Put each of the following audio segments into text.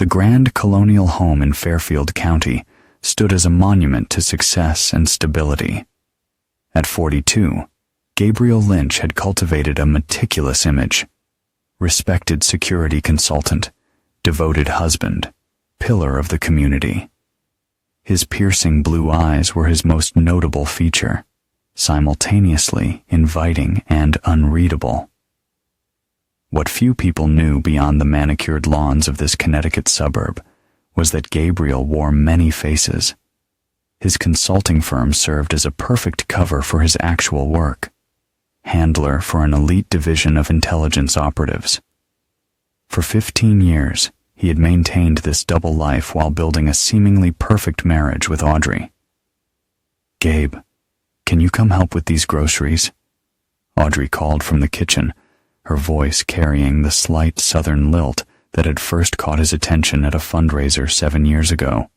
The grand colonial home in Fairfield County stood as a monument to success and stability. At 42, Gabriel Lynch had cultivated a meticulous image. Respected security consultant, devoted husband, pillar of the community. His piercing blue eyes were his most notable feature, simultaneously inviting and unreadable. What few people knew beyond the manicured lawns of this Connecticut suburb was that Gabriel wore many faces. His consulting firm served as a perfect cover for his actual work, handler for an elite division of intelligence operatives. For 15 years, he had maintained this double life while building a seemingly perfect marriage with Audrey. "Gabe, can you come help with these groceries?" Audrey called from the kitchen, her voice carrying the slight southern lilt that had first caught his attention at a fundraiser 7 years ago.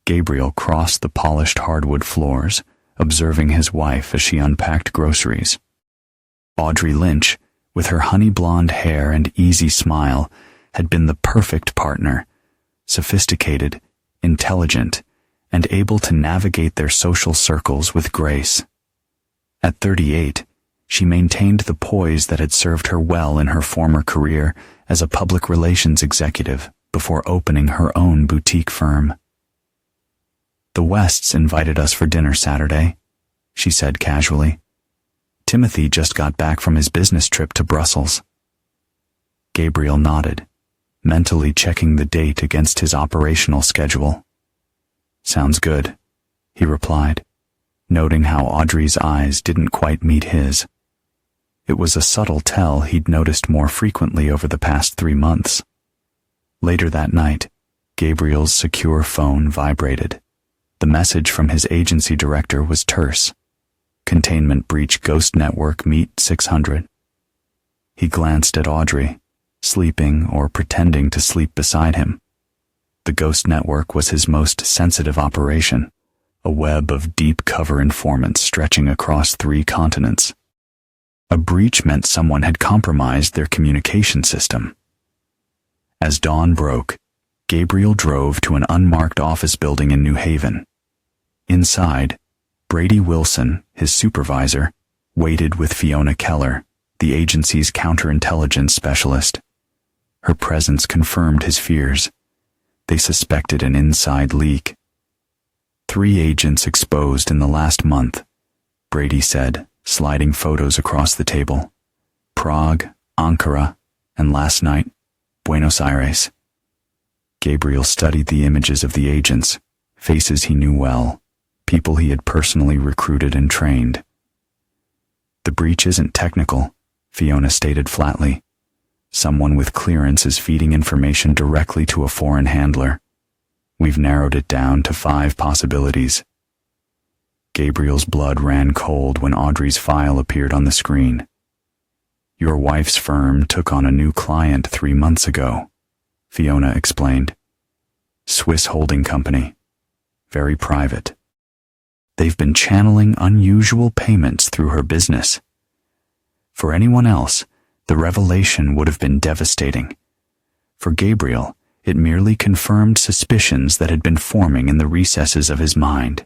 Gabriel crossed the polished hardwood floors, observing his wife as she unpacked groceries. Audrey Lynch, with her honey-blonde hair and easy smile, had been the perfect partner, sophisticated, intelligent, and able to navigate their social circles with grace. At 38, she maintained the poise that had served her well in her former career as a public relations executive before opening her own boutique firm. "The Wests invited us for dinner Saturday," she said casually. "Timothy just got back from his business trip to Brussels." Gabriel nodded, mentally checking the date against his operational schedule. "Sounds good," he replied, noting how Audrey's eyes didn't quite meet his. It was a subtle tell he'd noticed more frequently over the past 3 months. Later that night, Gabriel's secure phone vibrated. The message from his agency director was terse. "Containment breach Ghost Network Meet 600. He glanced at Audrey, sleeping or pretending to sleep beside him. The Ghost Network was his most sensitive operation, a web of deep cover informants stretching across 3 continents. A breach meant someone had compromised their communication system. As dawn broke, Gabriel drove to an unmarked office building in New Haven. Inside, Brady Wilson, his supervisor, waited with Fiona Keller, the agency's counterintelligence specialist. Her presence confirmed his fears. They suspected an inside leak. 3 agents exposed in the last month, Brady said, sliding photos across the table. Prague, Ankara, and last night, Buenos Aires. Gabriel studied the images of the agents, faces he knew well, people he had personally recruited and trained. "The breach isn't technical," Fiona stated flatly. "Someone with clearance is feeding information directly to a foreign handler. We've narrowed it down to 5 possibilities." Gabriel's blood ran cold when Audrey's file appeared on the screen. "Your wife's firm took on a new client 3 months ago," Fiona explained. "Swiss holding company. Very private. They've been channeling unusual payments through her business. For anyone else, the revelation would have been devastating. For Gabriel, it merely confirmed suspicions that had been forming in the recesses of his mind.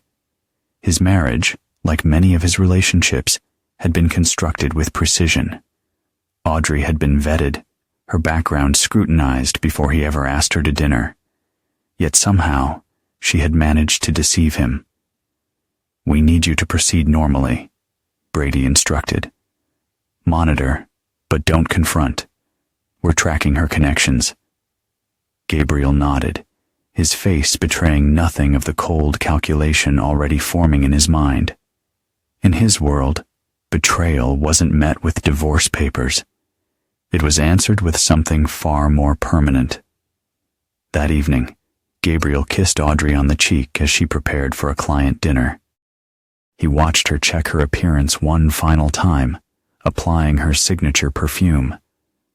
His marriage, like many of his relationships, had been constructed with precision. Audrey had been vetted, her background scrutinized before he ever asked her to dinner. Yet somehow, she had managed to deceive him. "We need you to proceed normally," Brady instructed. "Monitor, but don't confront. We're tracking her connections." Gabriel nodded, his face betraying nothing of the cold calculation already forming in his mind. In his world, betrayal wasn't met with divorce papers. It was answered with something far more permanent. That evening, Gabriel kissed Audrey on the cheek as she prepared for a client dinner. He watched her check her appearance one final time, applying her signature perfume,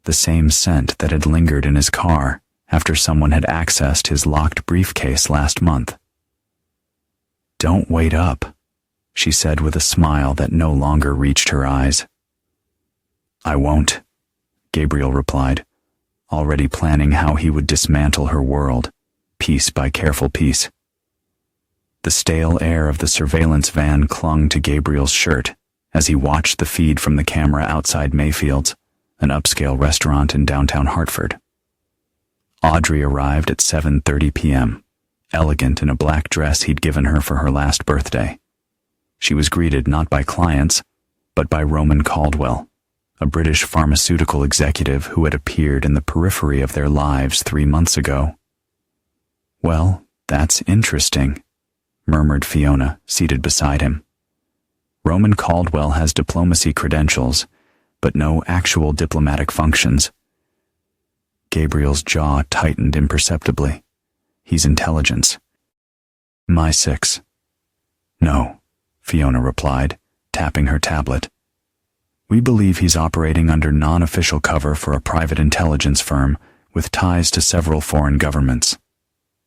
the same scent that had lingered in his car after someone had accessed his locked briefcase last month. "Don't wait up," she said with a smile that no longer reached her eyes. "I won't," Gabriel replied. already planning how he would dismantle her world, piece by careful piece. The stale air of the surveillance van clung to Gabriel's shirt as he watched the feed from the camera outside Mayfield's, an upscale restaurant in downtown Hartford. Audrey arrived at 7:30 p.m., elegant in a black dress he'd given her for her last birthday. She was greeted not by clients, but by Roman Caldwell, a British pharmaceutical executive who had appeared in the periphery of their lives 3 months ago. "Well, that's interesting," murmured Fiona, seated beside him. "Roman Caldwell has diplomacy credentials, but no actual diplomatic functions." Gabriel's jaw tightened imperceptibly. "He's intelligence." "My-6." "No," Fiona replied, tapping her tablet. "We believe he's operating under non-official cover for a private intelligence firm with ties to several foreign governments.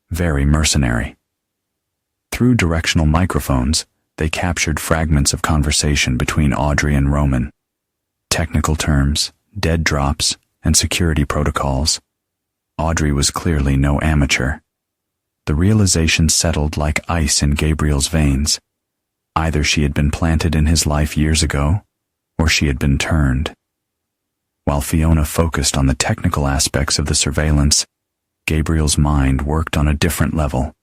Very mercenary." Through directional microphones, they captured fragments of conversation between Audrey and Roman. Technical terms, dead drops, and security protocols. Audrey was clearly no amateur. The realization settled like ice in Gabriel's veins. Either she had been planted in his life years ago, or she had been turned. While Fiona focused on the technical aspects of the surveillance, Gabriel's mind worked on a different level.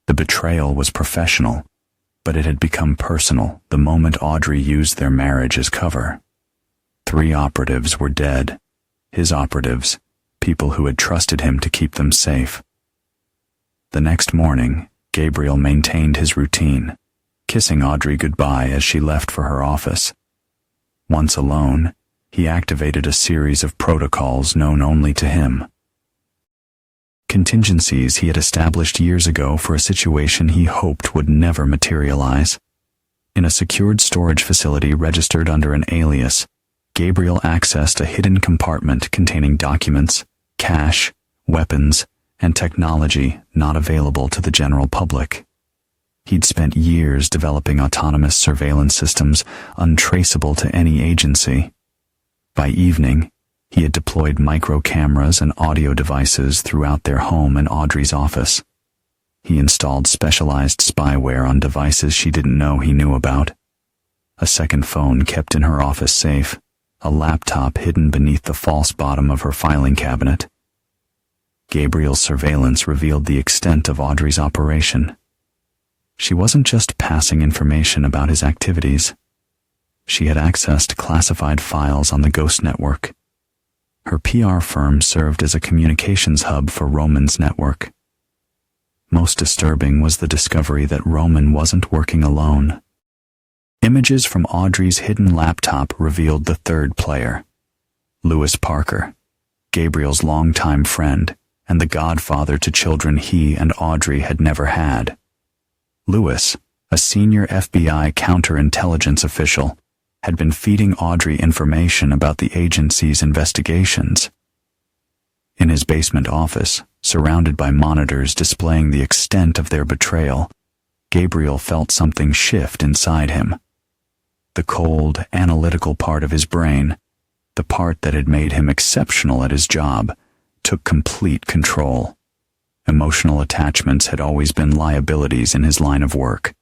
The betrayal was professional, but it had become personal the moment Audrey used their marriage as cover. 3 operatives were dead. His operatives, people who had trusted him to keep them safe. The next morning, Gabriel maintained his routine, kissing Audrey goodbye as she left for her office. Once alone, he activated a series of protocols known only to him. Contingencies he had established years ago for a situation he hoped would never materialize. In a secured storage facility registered under an alias, Gabriel accessed a hidden compartment containing documents, cash, weapons, and technology not available to the general public. He'd spent years developing autonomous surveillance systems untraceable to any agency. By evening, he had deployed micro cameras and audio devices throughout their home and Audrey's office. He installed specialized spyware on devices she didn't know he knew about. A second phone kept in her office safe, a laptop hidden beneath the false bottom of her filing cabinet. Gabriel's surveillance revealed the extent of Audrey's operation. She wasn't just passing information about his activities. She had accessed classified files on the Ghost Network. Her PR firm served as a communications hub for Roman's network. Most disturbing was the discovery that Roman wasn't working alone. Images from Audrey's hidden laptop revealed the third player, Lewis Parker, Gabriel's longtime friend and the godfather to children he and Audrey had never had. Lewis, a senior FBI counterintelligence official, had been feeding Audrey information about the agency's investigations. In his basement office, surrounded by monitors displaying the extent of their betrayal, Gabriel felt something shift inside him. The cold, analytical part of his brain, the part that had made him exceptional at his job, took complete control. Emotional attachments had always been liabilities in his line of work.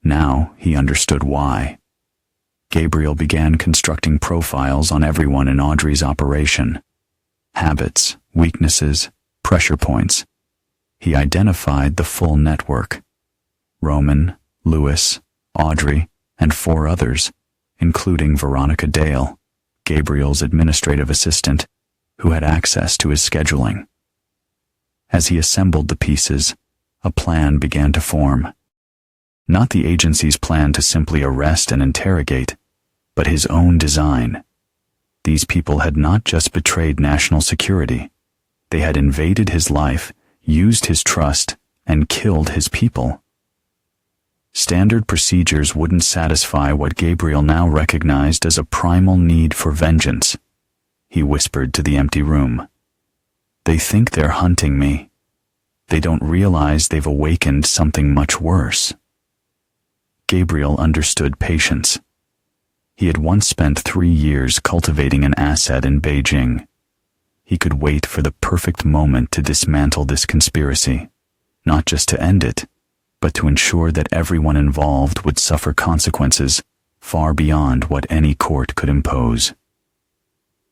Now he understood why. Gabriel began constructing profiles on everyone in Audrey's operation. Habits, weaknesses, pressure points. He identified the full network. Roman, Lewis, Audrey, and 4 others, including Veronica Dale, Gabriel's administrative assistant, who had access to his scheduling. As he assembled the pieces, a plan began to form. Not the agency's plan to simply arrest and interrogate, but his own design. These people had not just betrayed national security. They had invaded his life, used his trust, and killed his people. Standard procedures wouldn't satisfy what Gabriel now recognized as a primal need for vengeance. He whispered to the empty room. "They think they're hunting me. They don't realize they've awakened something much worse." Gabriel understood patience. He had once spent 3 years cultivating an asset in Beijing. he could wait for the perfect moment to dismantle this conspiracy, not just to end it, but to ensure that everyone involved would suffer consequences far beyond what any court could impose.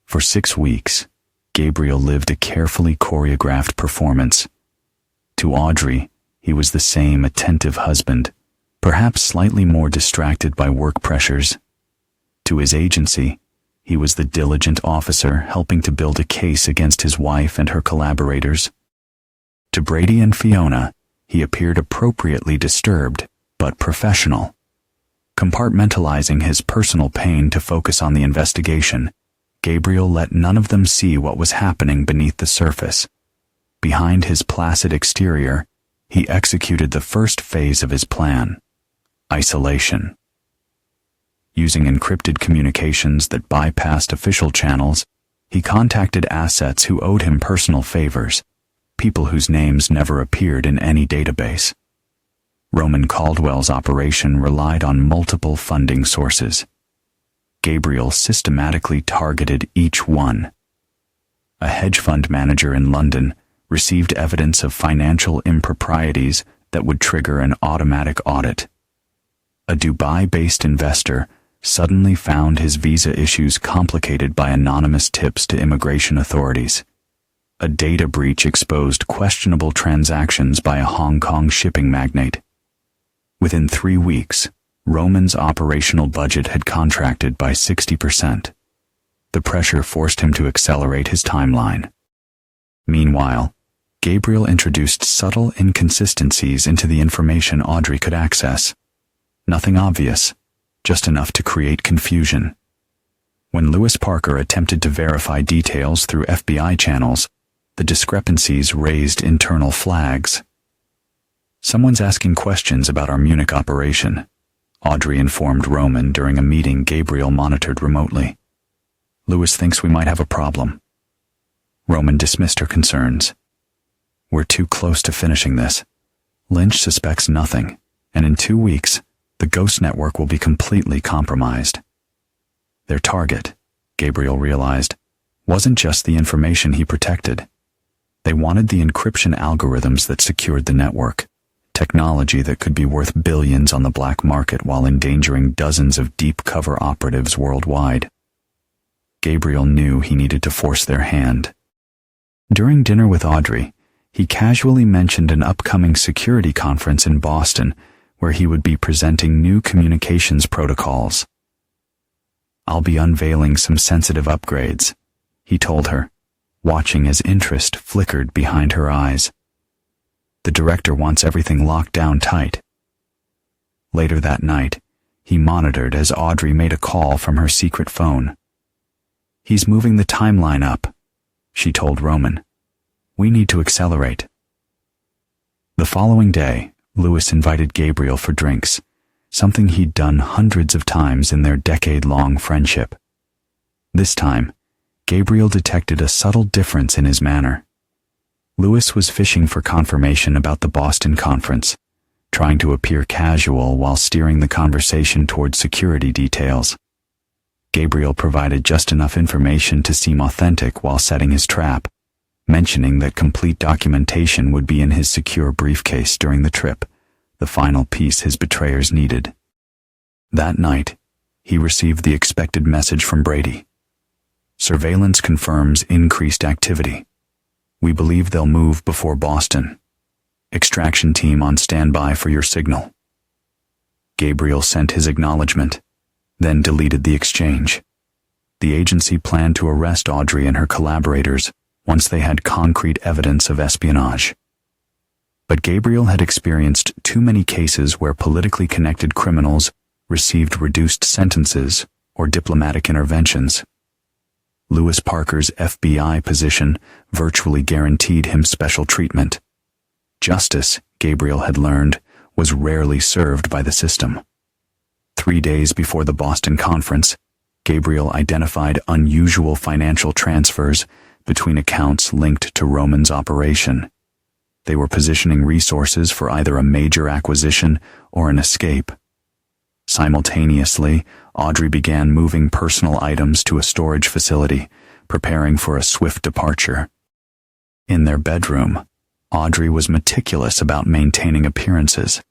For 6 weeks, Gabriel lived a carefully choreographed performance. To Audrey, he was the same attentive husband, perhaps slightly more distracted by work pressures. To his agency, he was the diligent officer helping to build a case against his wife and her collaborators. To Brady and Fiona, he appeared appropriately disturbed, but professional. Compartmentalizing his personal pain to focus on the investigation, Gabriel let none of them see what was happening beneath the surface. Behind his placid exterior, he executed the first phase of his plan: isolation. Using encrypted communications that bypassed official channels, he contacted assets who owed him personal favors, people whose names never appeared in any database. Roman Caldwell's operation relied on multiple funding sources. Gabriel systematically targeted each one. A hedge fund manager in London received evidence of financial improprieties that would trigger an automatic audit. A Dubai-based investor suddenly found his visa issues complicated by anonymous tips to immigration authorities. A data breach exposed questionable transactions by a Hong Kong shipping magnate. Within 3 weeks, Roman's operational budget had contracted by 60%. The pressure forced him to accelerate his timeline. Meanwhile, Gabriel introduced subtle inconsistencies into the information Audrey could access. Nothing obvious, just enough to create confusion. When Lewis Parker attempted to verify details through FBI channels, the discrepancies raised internal flags. "Someone's asking questions about our Munich operation," Audrey informed Roman during a meeting Gabriel monitored remotely. "Lewis thinks we might have a problem." Roman dismissed her concerns. "We're too close to finishing this. Lynch suspects nothing, and in 2 weeks, the Ghost Network will be completely compromised." Their target, Gabriel realized, wasn't just the information he protected. They wanted the encryption algorithms that secured the network, technology that could be worth billions on the black market while endangering dozens of deep-cover operatives worldwide. Gabriel knew he needed to force their hand. During dinner with Audrey, he casually mentioned an upcoming security conference in Boston where he would be presenting new communications protocols. "I'll be unveiling some sensitive upgrades," he told her, watching as interest flickered behind her eyes. "The director wants everything locked down tight." Later that night, he monitored as Audrey made a call from her secret phone. "He's moving the timeline up," she told Roman. "We need to accelerate." The following day, Lewis invited Gabriel for drinks, something he'd done hundreds of times in their decade-long friendship. This time, Gabriel detected a subtle difference in his manner. Lewis was fishing for confirmation about the Boston conference, trying to appear casual while steering the conversation toward security details. Gabriel provided just enough information to seem authentic while setting his trap, mentioning that complete documentation would be in his secure briefcase during the trip, the final piece his betrayers needed. That night, he received the expected message from Brady. "Surveillance confirms increased activity. We believe they'll move before Boston. Extraction team on standby for your signal." Gabriel sent his acknowledgement, then deleted the exchange. The agency planned to arrest Audrey and her collaborators once they had concrete evidence of espionage. But Gabriel had experienced too many cases where politically connected criminals received reduced sentences or diplomatic interventions. Lewis Parker's FBI position virtually guaranteed him special treatment. Justice, Gabriel had learned, was rarely served by the system. 3 days before the Boston conference, Gabriel identified unusual financial transfers between accounts linked to Roman's operation. They were positioning resources for either a major acquisition or an escape. Simultaneously, Audrey began moving personal items to a storage facility, preparing for a swift departure. In their bedroom, Audrey was meticulous about maintaining appearances,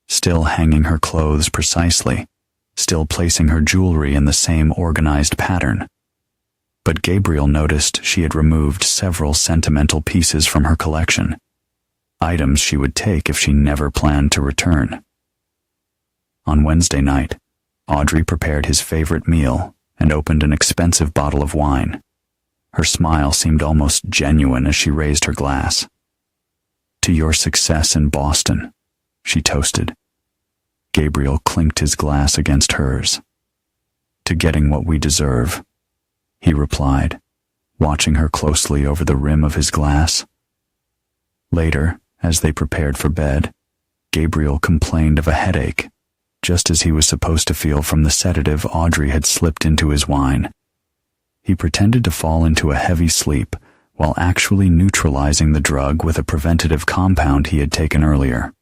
still hanging her clothes precisely, still placing her jewelry in the same organized pattern. But Gabriel noticed she had removed several sentimental pieces from her collection, items she would take if she never planned to return. On Wednesday night, Audrey prepared his favorite meal and opened an expensive bottle of wine. Her smile seemed almost genuine as she raised her glass. "To your success in Boston," she toasted. Gabriel clinked his glass against hers. "To getting what we deserve," he replied, watching her closely over the rim of his glass. Later, as they prepared for bed, Gabriel complained of a headache, just as he was supposed to feel from the sedative Audrey had slipped into his wine. He pretended to fall into a heavy sleep while actually neutralizing the drug with a preventative compound he had taken earlier.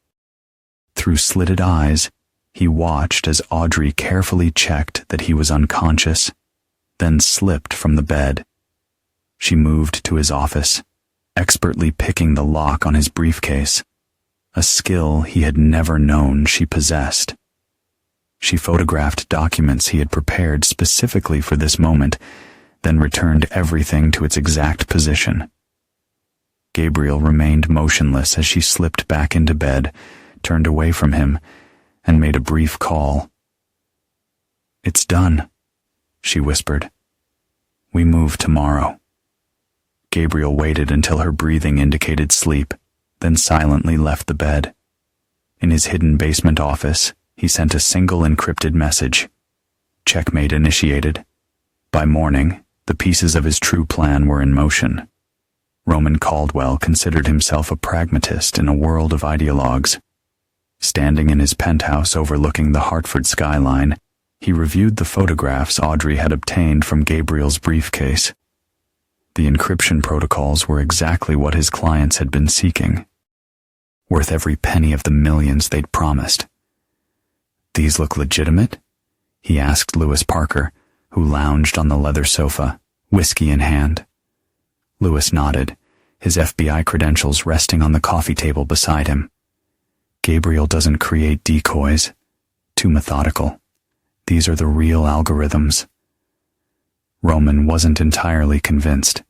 Through slitted eyes, he watched as Audrey carefully checked that he was unconscious, then slipped from the bed. She moved to his office, expertly picking the lock on his briefcase, a skill he had never known she possessed. She photographed documents he had prepared specifically for this moment, then returned everything to its exact position. Gabriel remained motionless as she slipped back into bed, turned away from him, and made a brief call. "It's done," she whispered. "We move tomorrow." Gabriel waited until her breathing indicated sleep, then silently left the bed. In his hidden basement office, he sent a single encrypted message. Checkmate initiated. By morning, the pieces of his true plan were in motion. Roman Caldwell considered himself a pragmatist in a world of ideologues. Standing in his penthouse overlooking the Hartford skyline, he reviewed the photographs Audrey had obtained from Gabriel's briefcase. The encryption protocols were exactly what his clients had been seeking, worth every penny of the millions they'd promised. "These look legitimate?" he asked Lewis Parker, who lounged on the leather sofa, whiskey in hand. Lewis nodded, his FBI credentials resting on the coffee table beside him. "Gabriel doesn't create decoys. Too methodical. These are the real algorithms." Roman wasn't entirely convinced.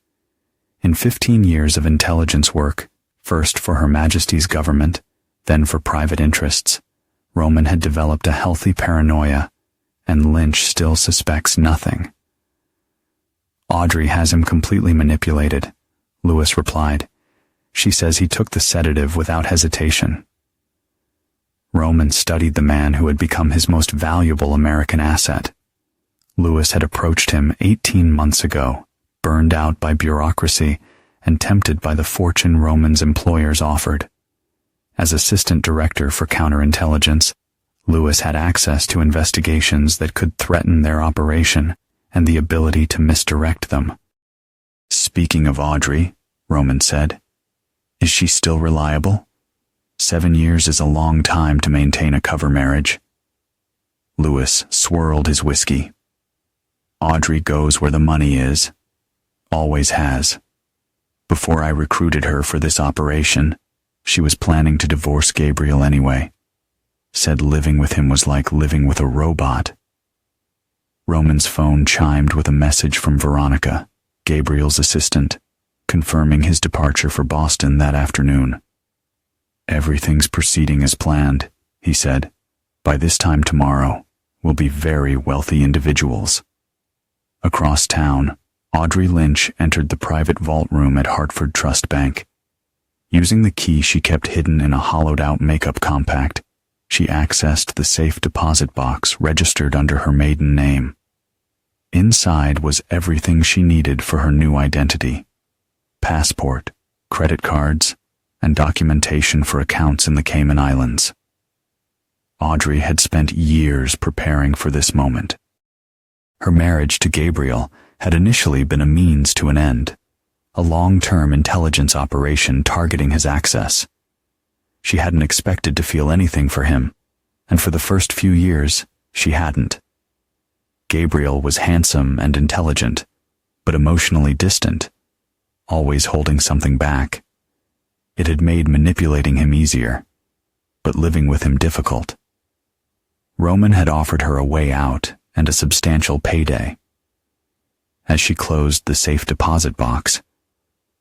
In 15 years of intelligence work, first for Her Majesty's government, then for private interests, Roman had developed a healthy paranoia, and Lynch still suspects nothing. "Audrey has him completely manipulated," Lewis replied. "She says he took the sedative without hesitation." Roman studied the man who had become his most valuable American asset. Lewis had approached him 18 months ago, burned out by bureaucracy and tempted by the fortune Roman's employers offered. As assistant director for counterintelligence, Lewis had access to investigations that could threaten their operation and the ability to misdirect them. "Speaking of Audrey," Roman said, "is she still reliable? 7 years is a long time to maintain a cover marriage." Lewis swirled his whiskey. "Audrey goes where the money is. Always has. Before I recruited her for this operation, she was planning to divorce Gabriel anyway. Said living with him was like living with a robot." Roman's phone chimed with a message from Veronica, Gabriel's assistant, confirming his departure for Boston that afternoon. "Everything's proceeding as planned," he said. "By this time tomorrow, we'll be very wealthy individuals." Across town, Audrey Lynch entered the private vault room at Hartford Trust Bank. Using the key she kept hidden in a hollowed-out makeup compact, she accessed the safe deposit box registered under her maiden name. Inside was everything she needed for her new identity: passport, credit cards, and documentation for accounts in the Cayman Islands. Audrey had spent years preparing for this moment. Her marriage to Gabriel had initially been a means to an end, a long-term intelligence operation targeting his access. She hadn't expected to feel anything for him, and for the first few years, she hadn't. Gabriel was handsome and intelligent, but emotionally distant, always holding something back. It had made manipulating him easier, but living with him difficult. Roman had offered her a way out and a substantial payday. As she closed the safe deposit box,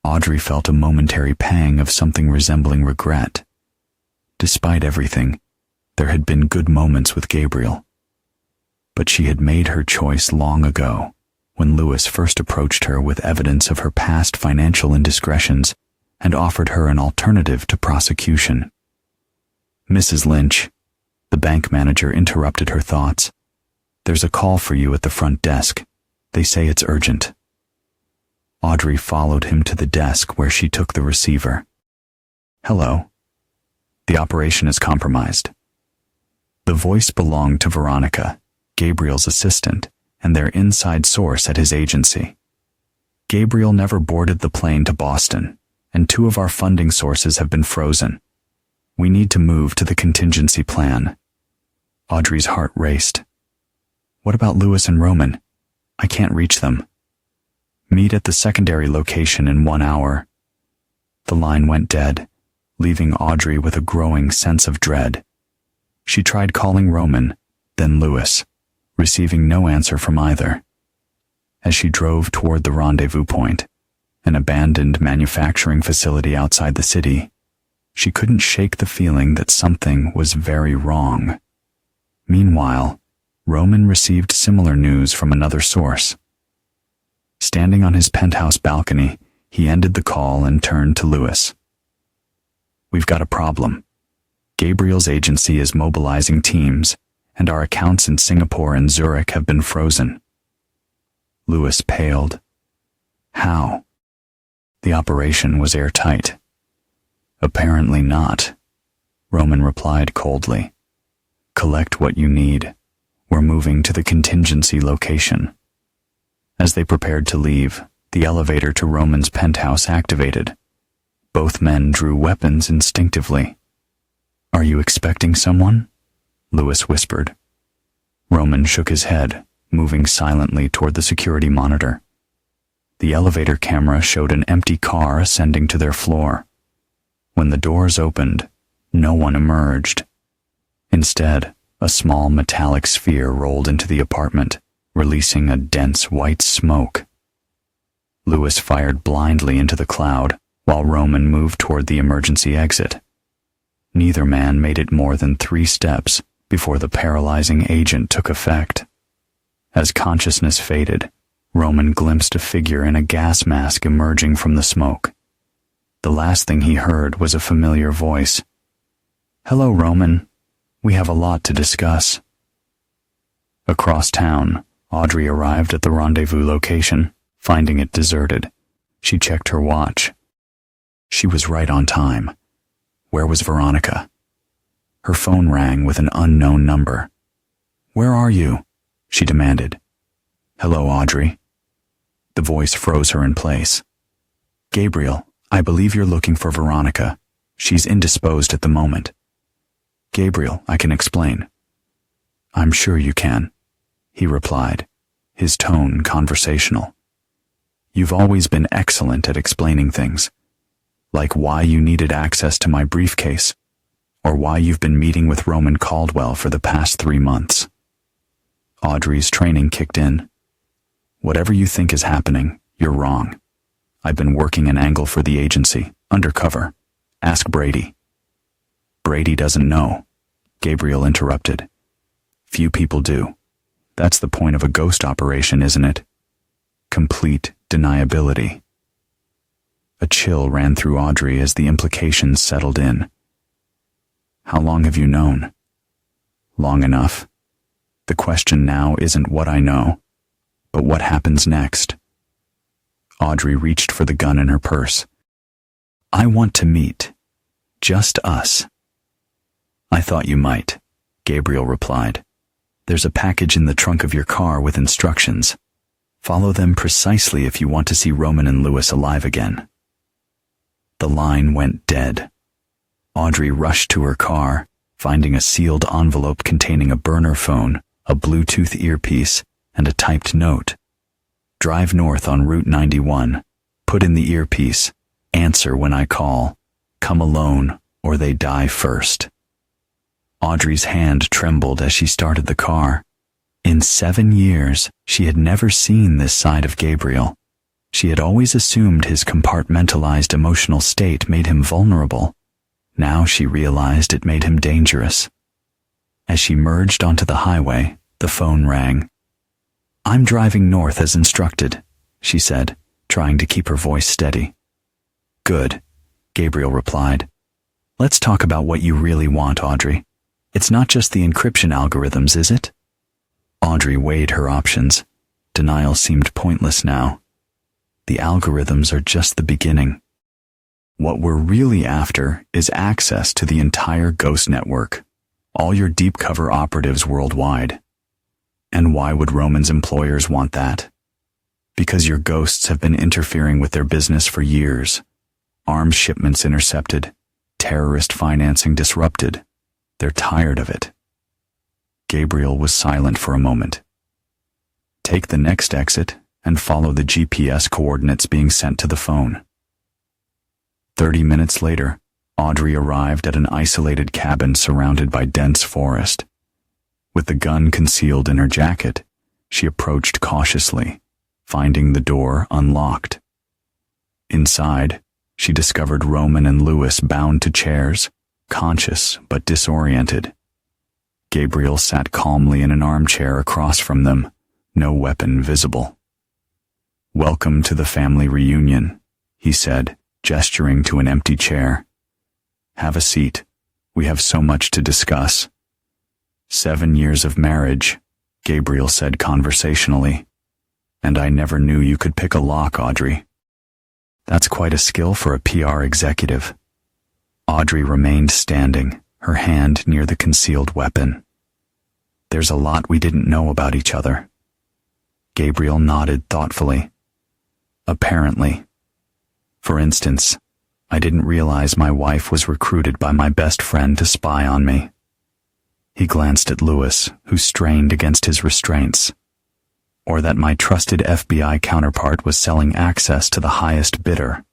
Audrey felt a momentary pang of something resembling regret. Despite everything, there had been good moments with Gabriel. But she had made her choice long ago, when Lewis first approached her with evidence of her past financial indiscretions and offered her an alternative to prosecution. "Mrs. Lynch," the bank manager interrupted her thoughts. "There's a call for you at the front desk. They say it's urgent." Audrey followed him to the desk where she took the receiver. "Hello. The operation is compromised." The voice belonged to Veronica, Gabriel's assistant, and their inside source at his agency. "Gabriel never boarded the plane to Boston, and 2 of our funding sources have been frozen. We need to move to the contingency plan." Audrey's heart raced. "What about Lewis and Roman? I can't reach them." "Meet at the secondary location in 1 hour." The line went dead, leaving Audrey with a growing sense of dread. She tried calling Roman, then Lewis, receiving no answer from either. As she drove toward the rendezvous point, an abandoned manufacturing facility outside the city, she couldn't shake the feeling that something was very wrong. Meanwhile, Roman received similar news from another source. Standing on his penthouse balcony, he ended the call and turned to Lewis. "We've got a problem. Gabriel's agency is mobilizing teams, and our accounts in Singapore and Zurich have been frozen." Lewis paled. "How?" "The operation was airtight." "Apparently not," Roman replied coldly. "Collect what you need. We're moving to the contingency location." As they prepared to leave, the elevator to Roman's penthouse activated. Both men drew weapons instinctively. "Are you expecting someone?" Lewis whispered. Roman shook his head, moving silently toward the security monitor. The elevator camera showed an empty car ascending to their floor. When the doors opened, no one emerged. Instead, a small metallic sphere rolled into the apartment, releasing a dense white smoke. Lewis fired blindly into the cloud, while Roman moved toward the emergency exit. Neither man made it more than 3 steps before the paralyzing agent took effect. As consciousness faded, Roman glimpsed a figure in a gas mask emerging from the smoke. The last thing he heard was a familiar voice. "Hello, Roman. We have a lot to discuss." Across town, Audrey arrived at the rendezvous location, finding it deserted. She checked her watch. She was right on time. Where was Veronica? Her phone rang with an unknown number. "Where are you?" she demanded. "Hello, Audrey." The voice froze her in place. "Gabriel, I believe you're looking for Veronica. She's indisposed at the moment." "Gabriel, I can explain." "I'm sure you can," he replied, his tone conversational. "You've always been excellent at explaining things, like why you needed access to my briefcase, or why you've been meeting with Roman Caldwell for the past 3 months. Audrey's training kicked in. Whatever you think is happening, you're wrong. I've been working an angle for the agency, undercover. Ask Brady." "Brady doesn't know," Gabriel interrupted. "Few people do. That's the point of a ghost operation, isn't it? Complete deniability." A chill ran through Audrey as the implications settled in. "How long have you known?" "Long enough. The question now isn't what I know, but what happens next." Audrey reached for the gun in her purse. "I want to meet. Just us." "I thought you might," Gabriel replied. "There's a package in the trunk of your car with instructions. Follow them precisely if you want to see Roman and Lewis alive again." The line went dead. Audrey rushed to her car, finding a sealed envelope containing a burner phone, a Bluetooth earpiece, and a typed note. Drive north on Route 91. Put in the earpiece. Answer when I call. Come alone, or they die first. Audrey's hand trembled as she started the car. In 7 years, she had never seen this side of Gabriel. She had always assumed his compartmentalized emotional state made him vulnerable. Now she realized it made him dangerous. As she merged onto the highway, the phone rang. "I'm driving north as instructed," she said, trying to keep her voice steady. "Good," Gabriel replied. "Let's talk about what you really want, Audrey. It's not just the encryption algorithms, is it?" Audrey weighed her options. Denial seemed pointless now. The algorithms are just the beginning. What we're really after is access to the entire Ghost network, all your deep cover operatives worldwide. And why would Roman's employers want that? Because your ghosts have been interfering with their business for years. Arms shipments intercepted, terrorist financing disrupted. They're tired of it. Gabriel was silent for a moment. Take the next exit and follow the GPS coordinates being sent to the phone. 30 minutes later, Audrey arrived at an isolated cabin surrounded by dense forest. With the gun concealed in her jacket, she approached cautiously, finding the door unlocked. Inside, she discovered Roman and Louis bound to chairs, conscious but disoriented. Gabriel sat calmly in an armchair across from them, no weapon visible. "Welcome to the family reunion," he said, gesturing to an empty chair. "Have a seat. We have so much to discuss." 7 years of marriage, Gabriel said conversationally. "And I never knew you could pick a lock, Audrey." "That's quite a skill for a PR executive." Audrey remained standing, her hand near the concealed weapon. "There's a lot we didn't know about each other." Gabriel nodded thoughtfully. "Apparently. For instance, I didn't realize my wife was recruited by my best friend to spy on me." He glanced at Louis, who strained against his restraints. "Or that my trusted FBI counterpart was selling access to the highest bidder."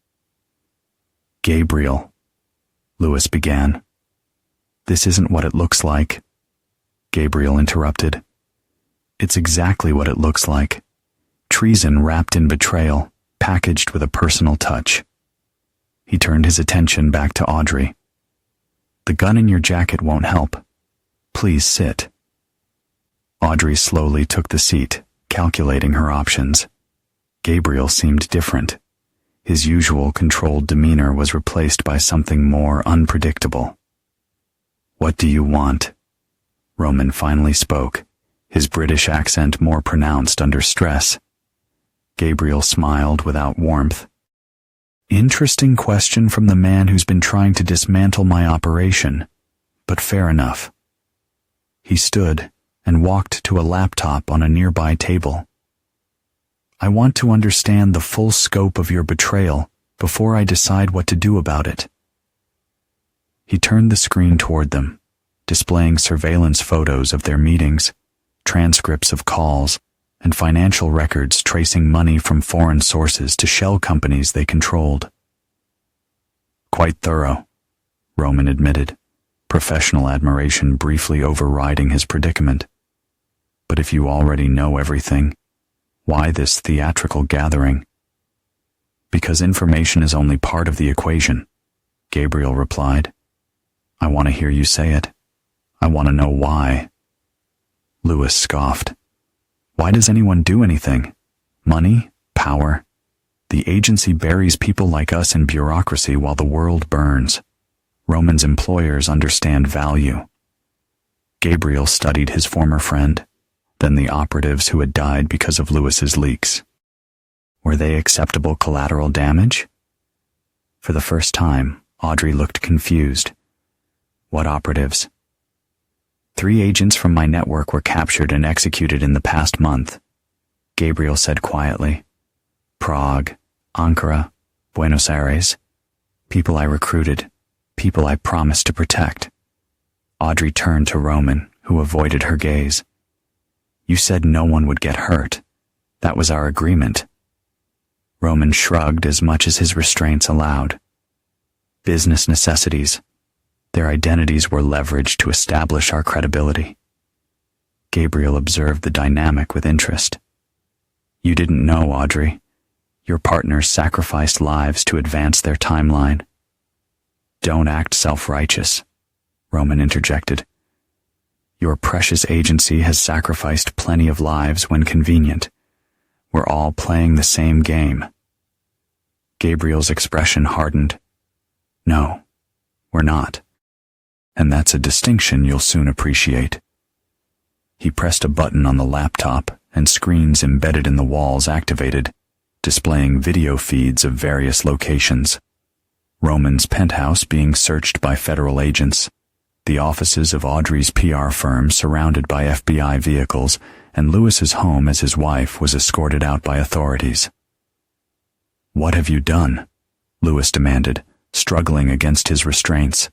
"Gabriel," Louis began. "This isn't what it looks like," Gabriel interrupted. "It's exactly what it looks like. Treason wrapped in betrayal, packaged with a personal touch." He turned his attention back to Audrey. "The gun in your jacket won't help. Please sit." Audrey slowly took the seat, calculating her options. Gabriel seemed different. His usual controlled demeanor was replaced by something more unpredictable. "What do you want?" Roman finally spoke, his British accent more pronounced under stress. Gabriel smiled without warmth. "Interesting question from the man who's been trying to dismantle my operation, but fair enough." He stood and walked to a laptop on a nearby table. "I want to understand the full scope of your betrayal before I decide what to do about it." He turned the screen toward them, displaying surveillance photos of their meetings, transcripts of calls, and financial records tracing money from foreign sources to shell companies they controlled. "Quite thorough," Roman admitted, professional admiration briefly overriding his predicament. "But if you already know everything, why this theatrical gathering?" "Because information is only part of the equation," Gabriel replied. "I want to hear you say it. I want to know why." Louis scoffed. "Why does anyone do anything? Money? Power? The agency buries people like us in bureaucracy while the world burns. Roman's employers understand value." Gabriel studied his former friend, then the operatives who had died because of Louis's leaks. Were they acceptable collateral damage? For the first time, Audrey looked confused. "What operatives?" "3 agents from my network were captured and executed in the past month," Gabriel said quietly. "Prague, Ankara, Buenos Aires. People I recruited, people I promised to protect." Audrey turned to Roman, who avoided her gaze. "You said no one would get hurt. That was our agreement. Roman shrugged as much as his restraints allowed. Business necessities. Their identities were leveraged to establish our credibility. Gabriel observed the dynamic with interest. You didn't know, Audrey. Your partners sacrificed lives to advance their timeline. Don't act self-righteous, Roman interjected. Your precious agency has sacrificed plenty of lives when convenient. We're all playing the same game. Gabriel's expression hardened. No, we're not. And that's a distinction you'll soon appreciate. He pressed a button on the laptop, and screens embedded in the walls activated, displaying video feeds of various locations. Roman's penthouse being searched by federal agents, the offices of Audrey's PR firm surrounded by FBI vehicles, and Lewis's home as his wife was escorted out by authorities. What have you done? Lewis demanded, struggling against his restraints.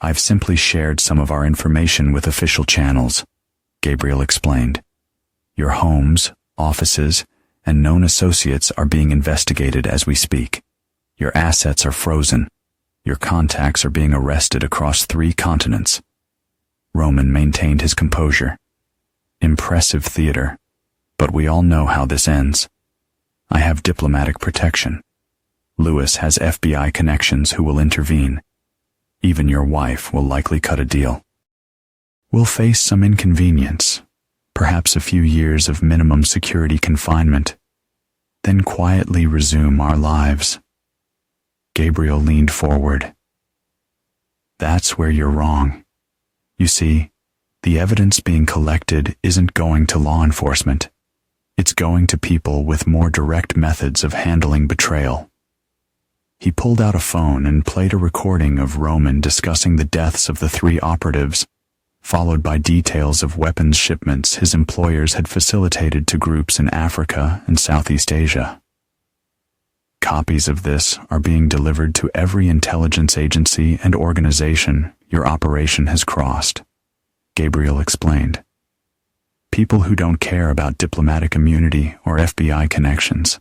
I've simply shared some of our information with official channels, Gabriel explained. Your homes, offices, and known associates are being investigated as we speak. Your assets are frozen. Your contacts are being arrested across 3 continents. Roman maintained his composure. Impressive theater, but we all know how this ends. I have diplomatic protection. Lewis has FBI connections who will intervene. Even your wife will likely cut a deal. We'll face some inconvenience, perhaps a few years of minimum security confinement, then quietly resume our lives. Gabriel leaned forward. That's where you're wrong. You see, the evidence being collected isn't going to law enforcement. It's going to people with more direct methods of handling betrayal. He pulled out a phone and played a recording of Roman discussing the deaths of the 3 operatives, followed by details of weapons shipments his employers had facilitated to groups in Africa and Southeast Asia. Copies of this are being delivered to every intelligence agency and organization your operation has crossed, Gabriel explained. People who don't care about diplomatic immunity or FBI connections.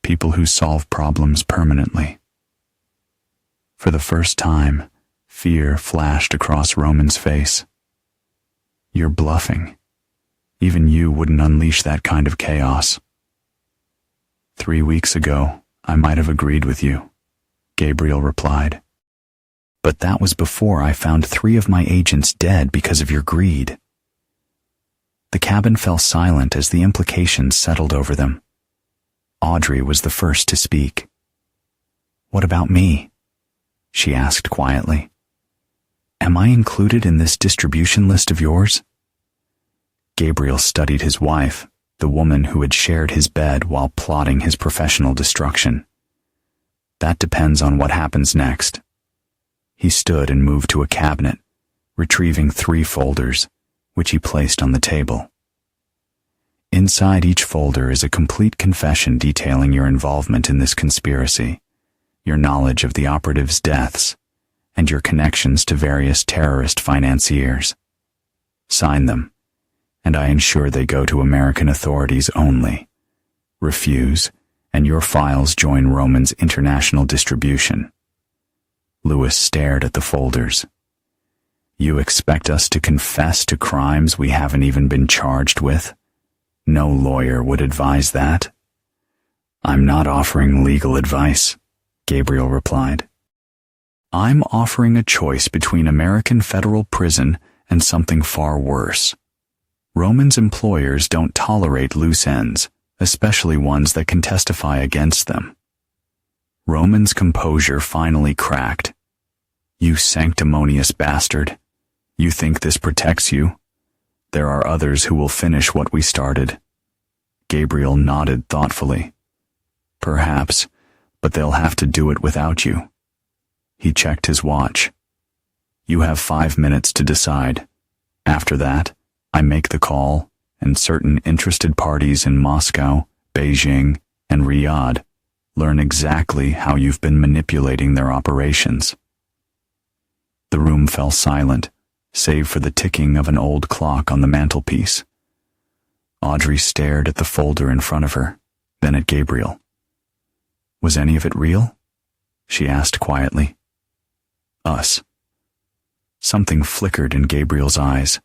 People who solve problems permanently. For the first time, fear flashed across Roman's face. You're bluffing. Even you wouldn't unleash that kind of chaos. 3 weeks ago, I might have agreed with you, Gabriel replied. But that was before I found 3 of my agents dead because of your greed. The cabin fell silent as the implications settled over them. Audrey was the first to speak. What about me? She asked quietly. Am I included in this distribution list of yours? Gabriel studied his wife, the woman who had shared his bed while plotting his professional destruction. That depends on what happens next. He stood and moved to a cabinet, retrieving 3 folders, which he placed on the table. Inside each folder is a complete confession detailing your involvement in this conspiracy, your knowledge of the operatives' deaths, and your connections to various terrorist financiers. Sign them, and I ensure they go to American authorities only. Refuse, and your files join Roman's international distribution. Lewis stared at the folders. You expect us to confess to crimes we haven't even been charged with? No lawyer would advise that. I'm not offering legal advice, Gabriel replied. I'm offering a choice between American federal prison and something far worse. Roman's employers don't tolerate loose ends, especially ones that can testify against them. Roman's composure finally cracked. You sanctimonious bastard. You think this protects you? There are others who will finish what we started. Gabriel nodded thoughtfully. Perhaps, but they'll have to do it without you. He checked his watch. You have 5 minutes to decide. After that, I make the call, and certain interested parties in Moscow, Beijing, and Riyadh learn exactly how you've been manipulating their operations. The room fell silent, save for the ticking of an old clock on the mantelpiece. Audrey stared at the folder in front of her, then at Gabriel. Was any of it real? She asked quietly. Us. Something flickered in Gabriel's eyes,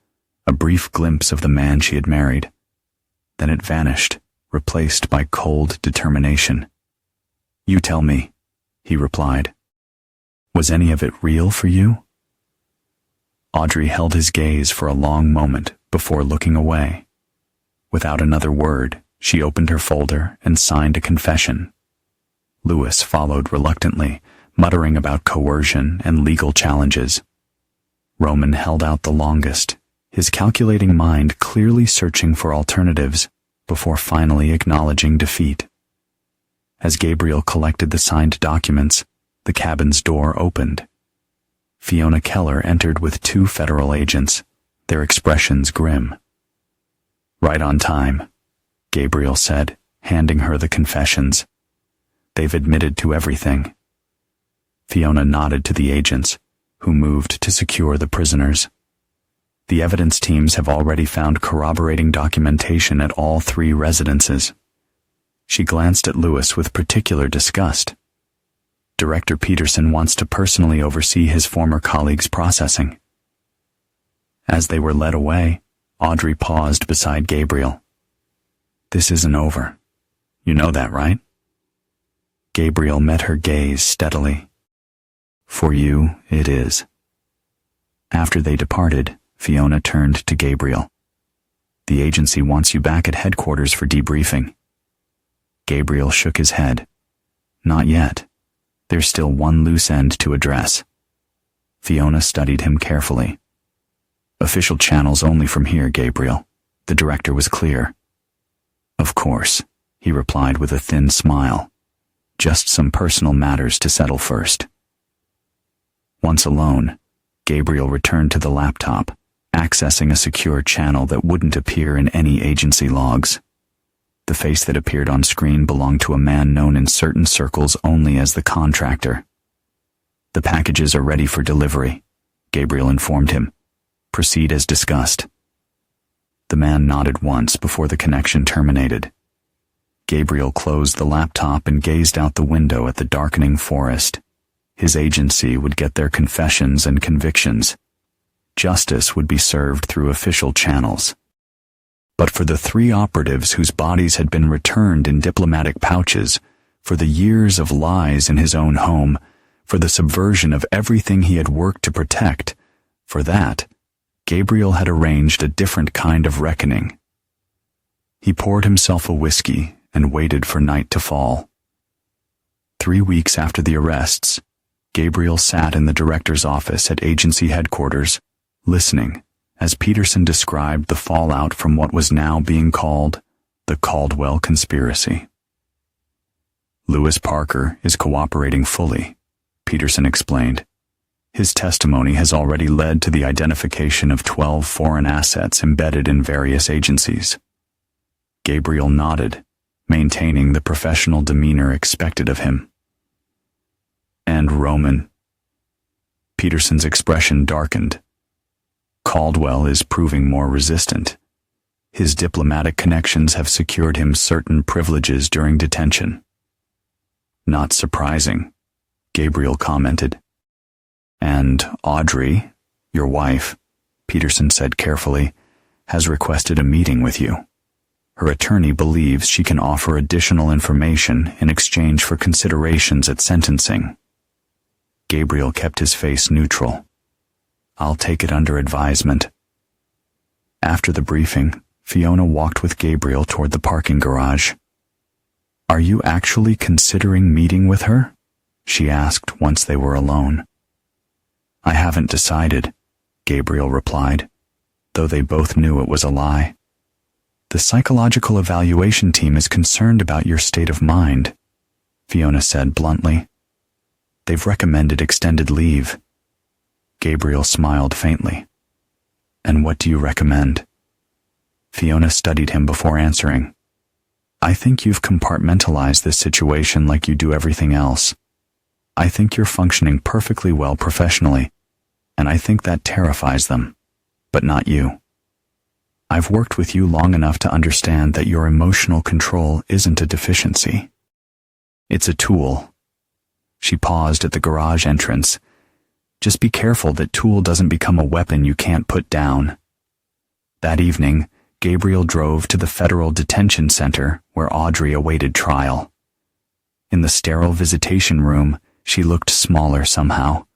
a brief glimpse of the man she had married. Then it vanished, replaced by cold determination. You tell me, he replied. Was any of it real for you? Audrey held his gaze for a long moment before looking away. Without another word, she opened her folder and signed a confession. Lewis followed reluctantly, muttering about coercion and legal challenges. Roman held out the longest, his calculating mind clearly searching for alternatives before finally acknowledging defeat. As Gabriel collected the signed documents, the cabin's door opened. Fiona Keller entered with 2 federal agents, their expressions grim. Right on time, Gabriel said, handing her the confessions. They've admitted to everything. Fiona nodded to the agents, who moved to secure the prisoners. The evidence teams have already found corroborating documentation at all 3 residences. She glanced at Lewis with particular disgust. Director Peterson wants to personally oversee his former colleague's processing. As they were led away, Audrey paused beside Gabriel. This isn't over. You know that, right? Gabriel met her gaze steadily. For you, it is. After they departed, Fiona turned to Gabriel. The agency wants you back at headquarters for debriefing. Gabriel shook his head. Not yet. There's still one loose end to address. Fiona studied him carefully. Official channels only from here, Gabriel. The director was clear. Of course, he replied with a thin smile. Just some personal matters to settle first. Once alone, Gabriel returned to the laptop, accessing a secure channel that wouldn't appear in any agency logs. The face that appeared on screen belonged to a man known in certain circles only as the contractor. The packages are ready for delivery, Gabriel informed him. Proceed as discussed. The man nodded once before the connection terminated. Gabriel closed the laptop and gazed out the window at the darkening forest. His agency would get their confessions and convictions. Justice would be served through official channels. But for the 3 operatives whose bodies had been returned in diplomatic pouches, for the years of lies in his own home, for the subversion of everything he had worked to protect, for that, Gabriel had arranged a different kind of reckoning. He poured himself a whiskey and waited for night to fall. 3 weeks after the arrests, Gabriel sat in the director's office at agency headquarters, listening as Peterson described the fallout from what was now being called the Caldwell conspiracy. Lewis Parker is cooperating fully, Peterson explained. His testimony has already led to the identification of 12 foreign assets embedded in various agencies. Gabriel nodded, maintaining the professional demeanor expected of him. And Roman. Peterson's expression darkened. Caldwell is proving more resistant. His diplomatic connections have secured him certain privileges during detention. Not surprising, Gabriel commented. And Audrey, your wife, Peterson said carefully, has requested a meeting with you. Her attorney believes she can offer additional information in exchange for considerations at sentencing. Gabriel kept his face neutral. I'll take it under advisement. After the briefing, Fiona walked with Gabriel toward the parking garage. Are you actually considering meeting with her? She asked once they were alone. I haven't decided, Gabriel replied, though they both knew it was a lie. The psychological evaluation team is concerned about your state of mind, Fiona said bluntly. They've recommended extended leave. Gabriel smiled faintly. And what do you recommend? Fiona studied him before answering. I think you've compartmentalized this situation like you do everything else. I think you're functioning perfectly well professionally, and I think that terrifies them, but not you. I've worked with you long enough to understand that your emotional control isn't a deficiency. It's a tool. She paused at the garage entrance. Just be careful that tool doesn't become a weapon you can't put down. That evening, Gabriel drove to the federal detention center where Audrey awaited trial. In the sterile visitation room, she looked smaller somehow,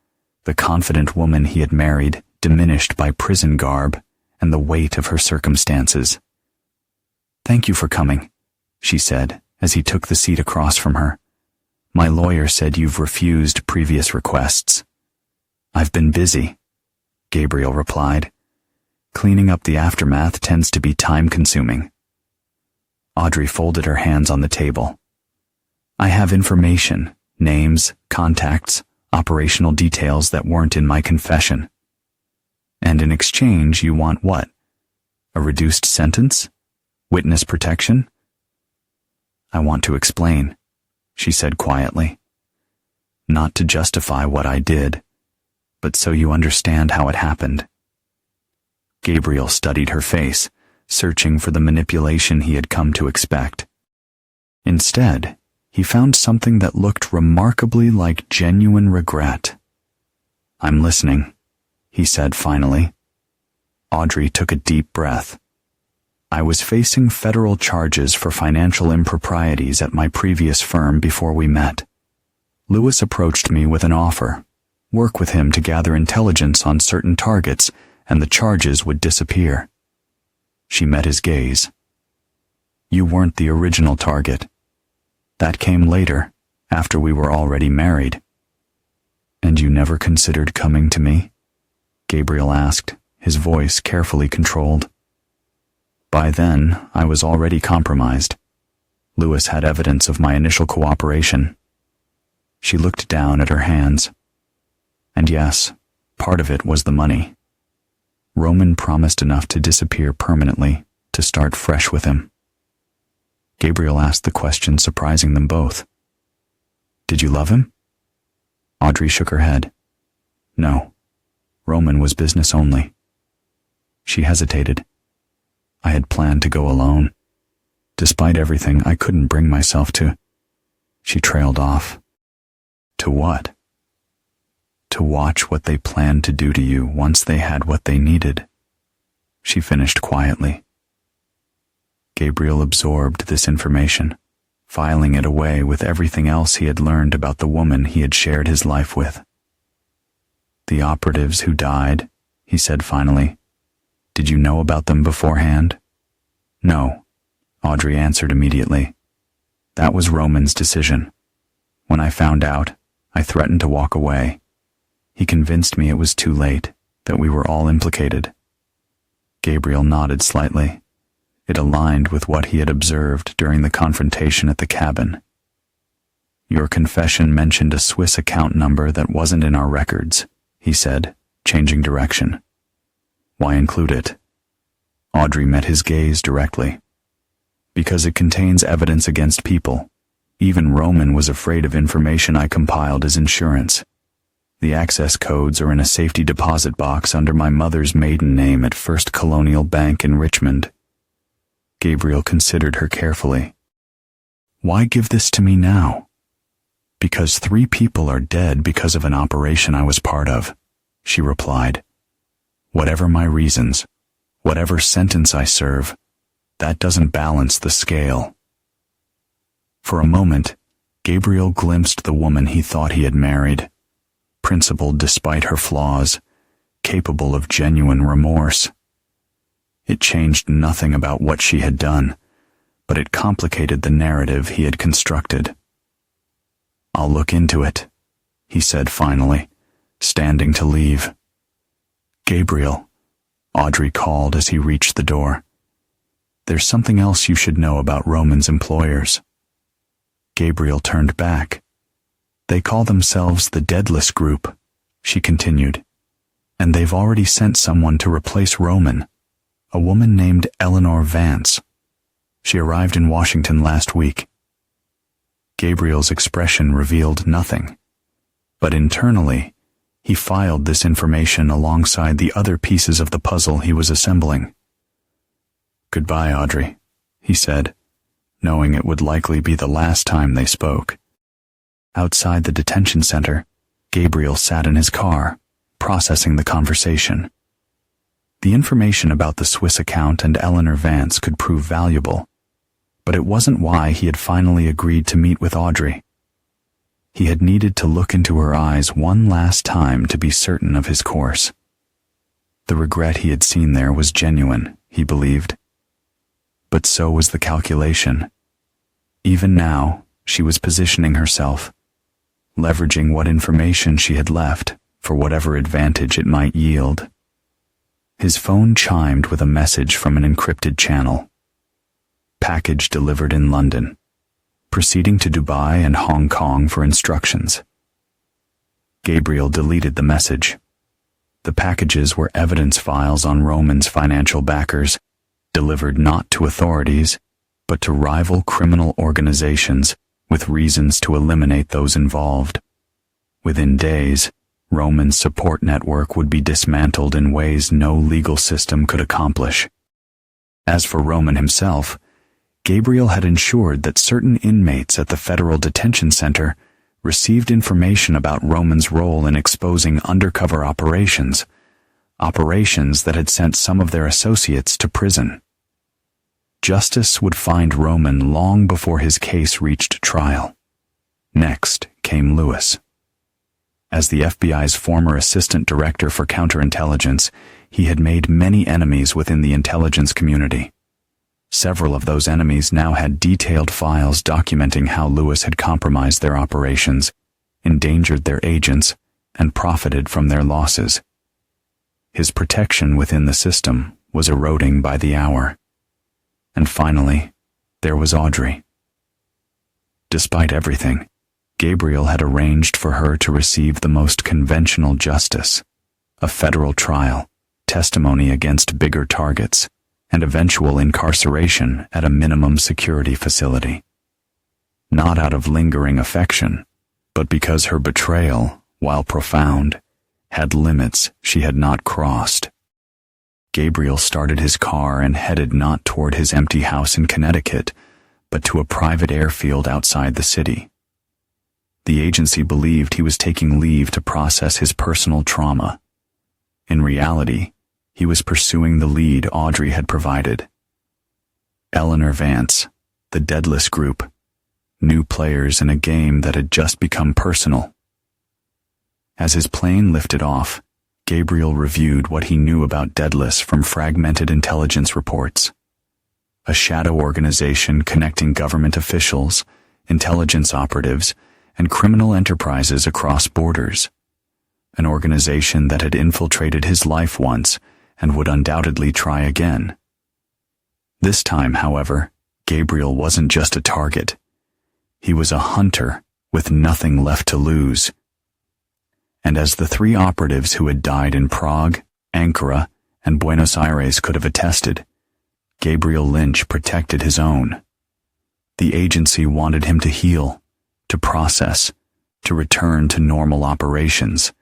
the confident woman he had married diminished by prison garb and the weight of her circumstances. "Thank you for coming," she said as he took the seat across from her. "My lawyer said you've refused previous requests." "I've been busy," Gabriel replied. "Cleaning up the aftermath tends to be time-consuming." Audrey folded her hands on the table. "I have information, names, contacts, operational details that weren't in my confession. And in exchange, you want what? A reduced sentence? Witness protection?" "I want to explain," she said quietly. "Not to justify what I did, but so you understand how it happened." Gabriel studied her face, searching for the manipulation he had come to expect. Instead, he found something that looked remarkably like genuine regret. "I'm listening," he said finally. Audrey took a deep breath. "I was facing federal charges for financial improprieties at my previous firm before we met. Lewis approached me with an offer. Work with him to gather intelligence on certain targets, and the charges would disappear." She met his gaze. "You weren't the original target. That came later, after we were already married." "And you never considered coming to me?" Gabriel asked, his voice carefully controlled. "By then, I was already compromised. Lewis had evidence of my initial cooperation." She looked down at her hands. "And yes, part of it was the money. Roman promised enough to disappear permanently, to start fresh with him." Gabriel asked the question, surprising them both. "Did you love him?" Audrey shook her head. "No. Roman was business only." She hesitated. "I had planned to go alone. Despite everything, I couldn't bring myself to—" She trailed off. "To what?" "To watch what they planned to do to you once they had what they needed," she finished quietly. Gabriel absorbed this information, filing it away with everything else he had learned about the woman he had shared his life with. "The operatives who died," he said finally. "Did you know about them beforehand?" "No," Audrey answered immediately. "That was Roman's decision. When I found out, I threatened to walk away. He convinced me it was too late, that we were all implicated." Gabriel nodded slightly. It aligned with what he had observed during the confrontation at the cabin. "Your confession mentioned a Swiss account number that wasn't in our records," he said, changing direction. "Why include it?" Audrey met his gaze directly. "Because it contains evidence against people. Even Roman was afraid of information I compiled as insurance. The access codes are in a safety deposit box under my mother's maiden name at First Colonial Bank in Richmond." Gabriel considered her carefully. "Why give this to me now?" "Because 3 people are dead because of an operation I was part of," she replied. "Whatever my reasons, whatever sentence I serve, that doesn't balance the scale." For a moment, Gabriel glimpsed the woman he thought he had married, principled despite her flaws, capable of genuine remorse. It changed nothing about what she had done, but it complicated the narrative he had constructed. "I'll look into it," he said finally, standing to leave. "Gabriel," Audrey called as he reached the door. "There's something else you should know about Roman's employers." Gabriel turned back. "They call themselves the Deadless Group," she continued, "and they've already sent someone to replace Roman, a woman named Eleanor Vance. She arrived in Washington last week." Gabriel's expression revealed nothing, but internally, he filed this information alongside the other pieces of the puzzle he was assembling. "Goodbye, Audrey," he said, knowing it would likely be the last time they spoke. Outside the detention center, Gabriel sat in his car, processing the conversation. The information about the Swiss account and Eleanor Vance could prove valuable, but it wasn't why he had finally agreed to meet with Audrey. He had needed to look into her eyes one last time to be certain of his course. The regret he had seen there was genuine, he believed. But so was the calculation. Even now, she was positioning herself, leveraging what information she had left for whatever advantage it might yield. His phone chimed with a message from an encrypted channel. Package delivered in London. Proceeding to Dubai and Hong Kong for instructions. Gabriel deleted the message. The packages were evidence files on Roman's financial backers, delivered not to authorities, but to rival criminal organizations with reasons to eliminate those involved. Within days, Roman's support network would be dismantled in ways no legal system could accomplish. As for Roman himself, Gabriel had ensured that certain inmates at the federal detention center received information about Roman's role in exposing undercover operations that had sent some of their associates to prison. Justice would find Roman long before his case reached trial. Next came Lewis. As the FBI's former assistant director for counterintelligence, he had made many enemies within the intelligence community. Several of those enemies now had detailed files documenting how Lewis had compromised their operations, endangered their agents, and profited from their losses. His protection within the system was eroding by the hour. And finally, there was Audrey. Despite everything, Gabriel had arranged for her to receive the most conventional justice, a federal trial, testimony against bigger targets, and eventual incarceration at a minimum security facility. Not out of lingering affection, but because her betrayal, while profound, had limits she had not crossed. Gabriel started his car and headed not toward his empty house in Connecticut, but to a private airfield outside the city. The agency believed he was taking leave to process his personal trauma. In reality, he was pursuing the lead Audrey had provided. Eleanor Vance, the Deadless Group, new players in a game that had just become personal. As his plane lifted off, Gabriel reviewed what he knew about Deadless from fragmented intelligence reports. A shadow organization connecting government officials, intelligence operatives, and criminal enterprises across borders. An organization that had infiltrated his life once and would undoubtedly try again. This time, however, Gabriel wasn't just a target. He was a hunter with nothing left to lose. And as the three operatives who had died in Prague, Ankara, and Buenos Aires could have attested, Gabriel Lynch protected his own. The agency wanted him to heal, to process, to return to normal operations.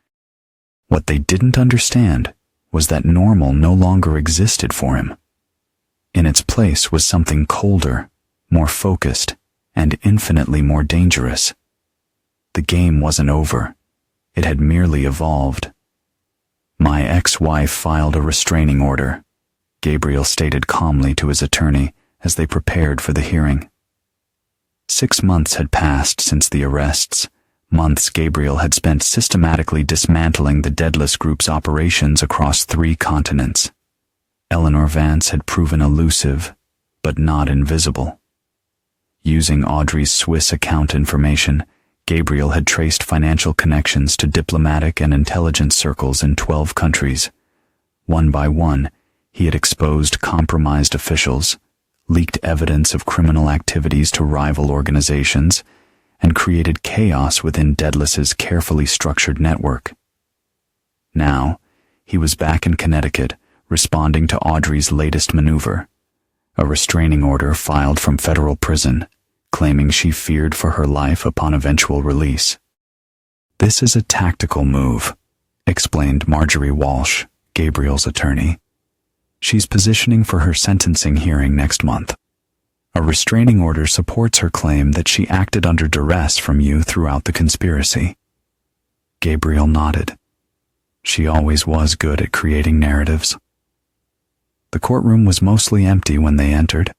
What they didn't understand was that normal no longer existed for him. In its place was something colder, more focused, and infinitely more dangerous. The game wasn't over. It had merely evolved. "My ex-wife filed a restraining order," Gabriel stated calmly to his attorney as they prepared for the hearing. 6 months had passed since the arrests, months Gabriel had spent systematically dismantling the Deadless Group's operations across 3 continents. Eleanor Vance had proven elusive, but not invisible. Using Audrey's Swiss account information, Gabriel had traced financial connections to diplomatic and intelligence circles in 12 countries. One by one, he had exposed compromised officials, leaked evidence of criminal activities to rival organizations, and created chaos within Deadless's carefully structured network. Now, he was back in Connecticut, responding to Audrey's latest maneuver, a restraining order filed from federal prison, claiming she feared for her life upon eventual release. "This is a tactical move," explained Marjorie Walsh, Gabriel's attorney. She's positioning for her sentencing hearing next month. A restraining order supports her claim that she acted under duress from you throughout the conspiracy. Gabriel nodded. She always was good at creating narratives. The courtroom was mostly empty when they entered.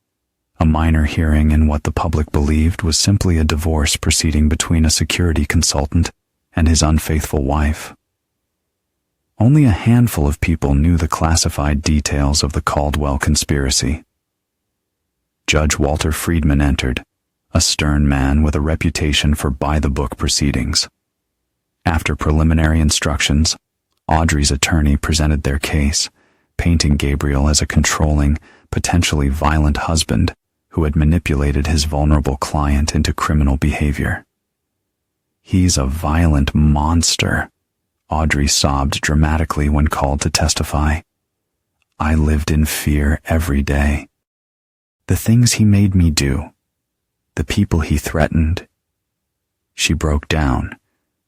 A minor hearing in what the public believed was simply a divorce proceeding between a security consultant and his unfaithful wife. Only a handful of people knew the classified details of the Caldwell conspiracy. Judge Walter Friedman entered, a stern man with a reputation for by-the-book proceedings. After preliminary instructions, Audrey's attorney presented their case, painting Gabriel as a controlling, potentially violent husband who had manipulated his vulnerable client into criminal behavior. "He's a violent monster," Audrey sobbed dramatically when called to testify. "I lived in fear every day. The things he made me do, the people he threatened." She broke down,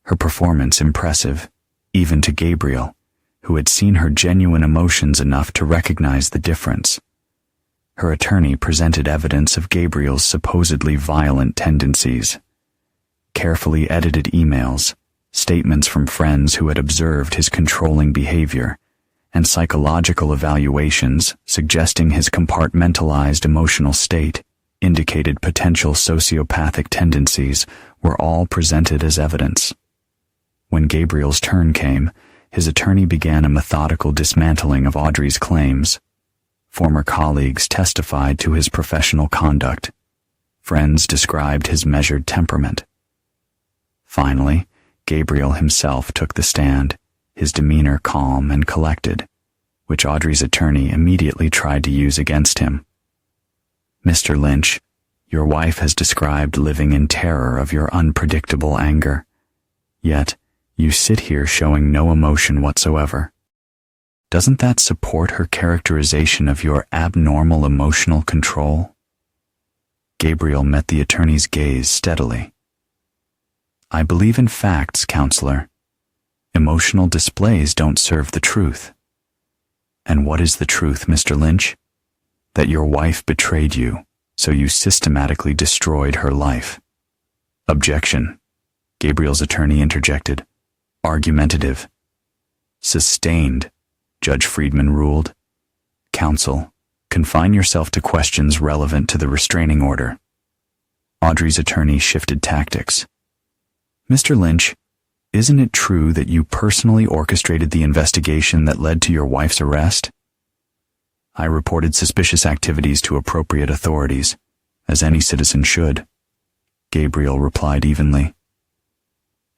her performance impressive, even to Gabriel, who had seen her genuine emotions enough to recognize the difference. Her attorney presented evidence of Gabriel's supposedly violent tendencies. Carefully edited emails, statements from friends who had observed his controlling behavior, and psychological evaluations suggesting his compartmentalized emotional state indicated potential sociopathic tendencies were all presented as evidence. When Gabriel's turn came, his attorney began a methodical dismantling of Audrey's claims. Former colleagues testified to his professional conduct. Friends described his measured temperament. Finally, Gabriel himself took the stand, his demeanor calm and collected, which Audrey's attorney immediately tried to use against him. "Mr. Lynch, your wife has described living in terror of your unpredictable anger. Yet, you sit here showing no emotion whatsoever. Doesn't that support her characterization of your abnormal emotional control?" Gabriel met the attorney's gaze steadily. "I believe in facts, counselor. Emotional displays don't serve the truth." "And what is the truth, Mr. Lynch?" "That your wife betrayed you, so you systematically destroyed her life." "Objection," Gabriel's attorney interjected. "Argumentative." "Sustained," Judge Friedman ruled. "Counsel, confine yourself to questions relevant to the restraining order." Audrey's attorney shifted tactics. "Mr. Lynch, isn't it true that you personally orchestrated the investigation that led to your wife's arrest?" "I reported suspicious activities to appropriate authorities, as any citizen should," Gabriel replied evenly.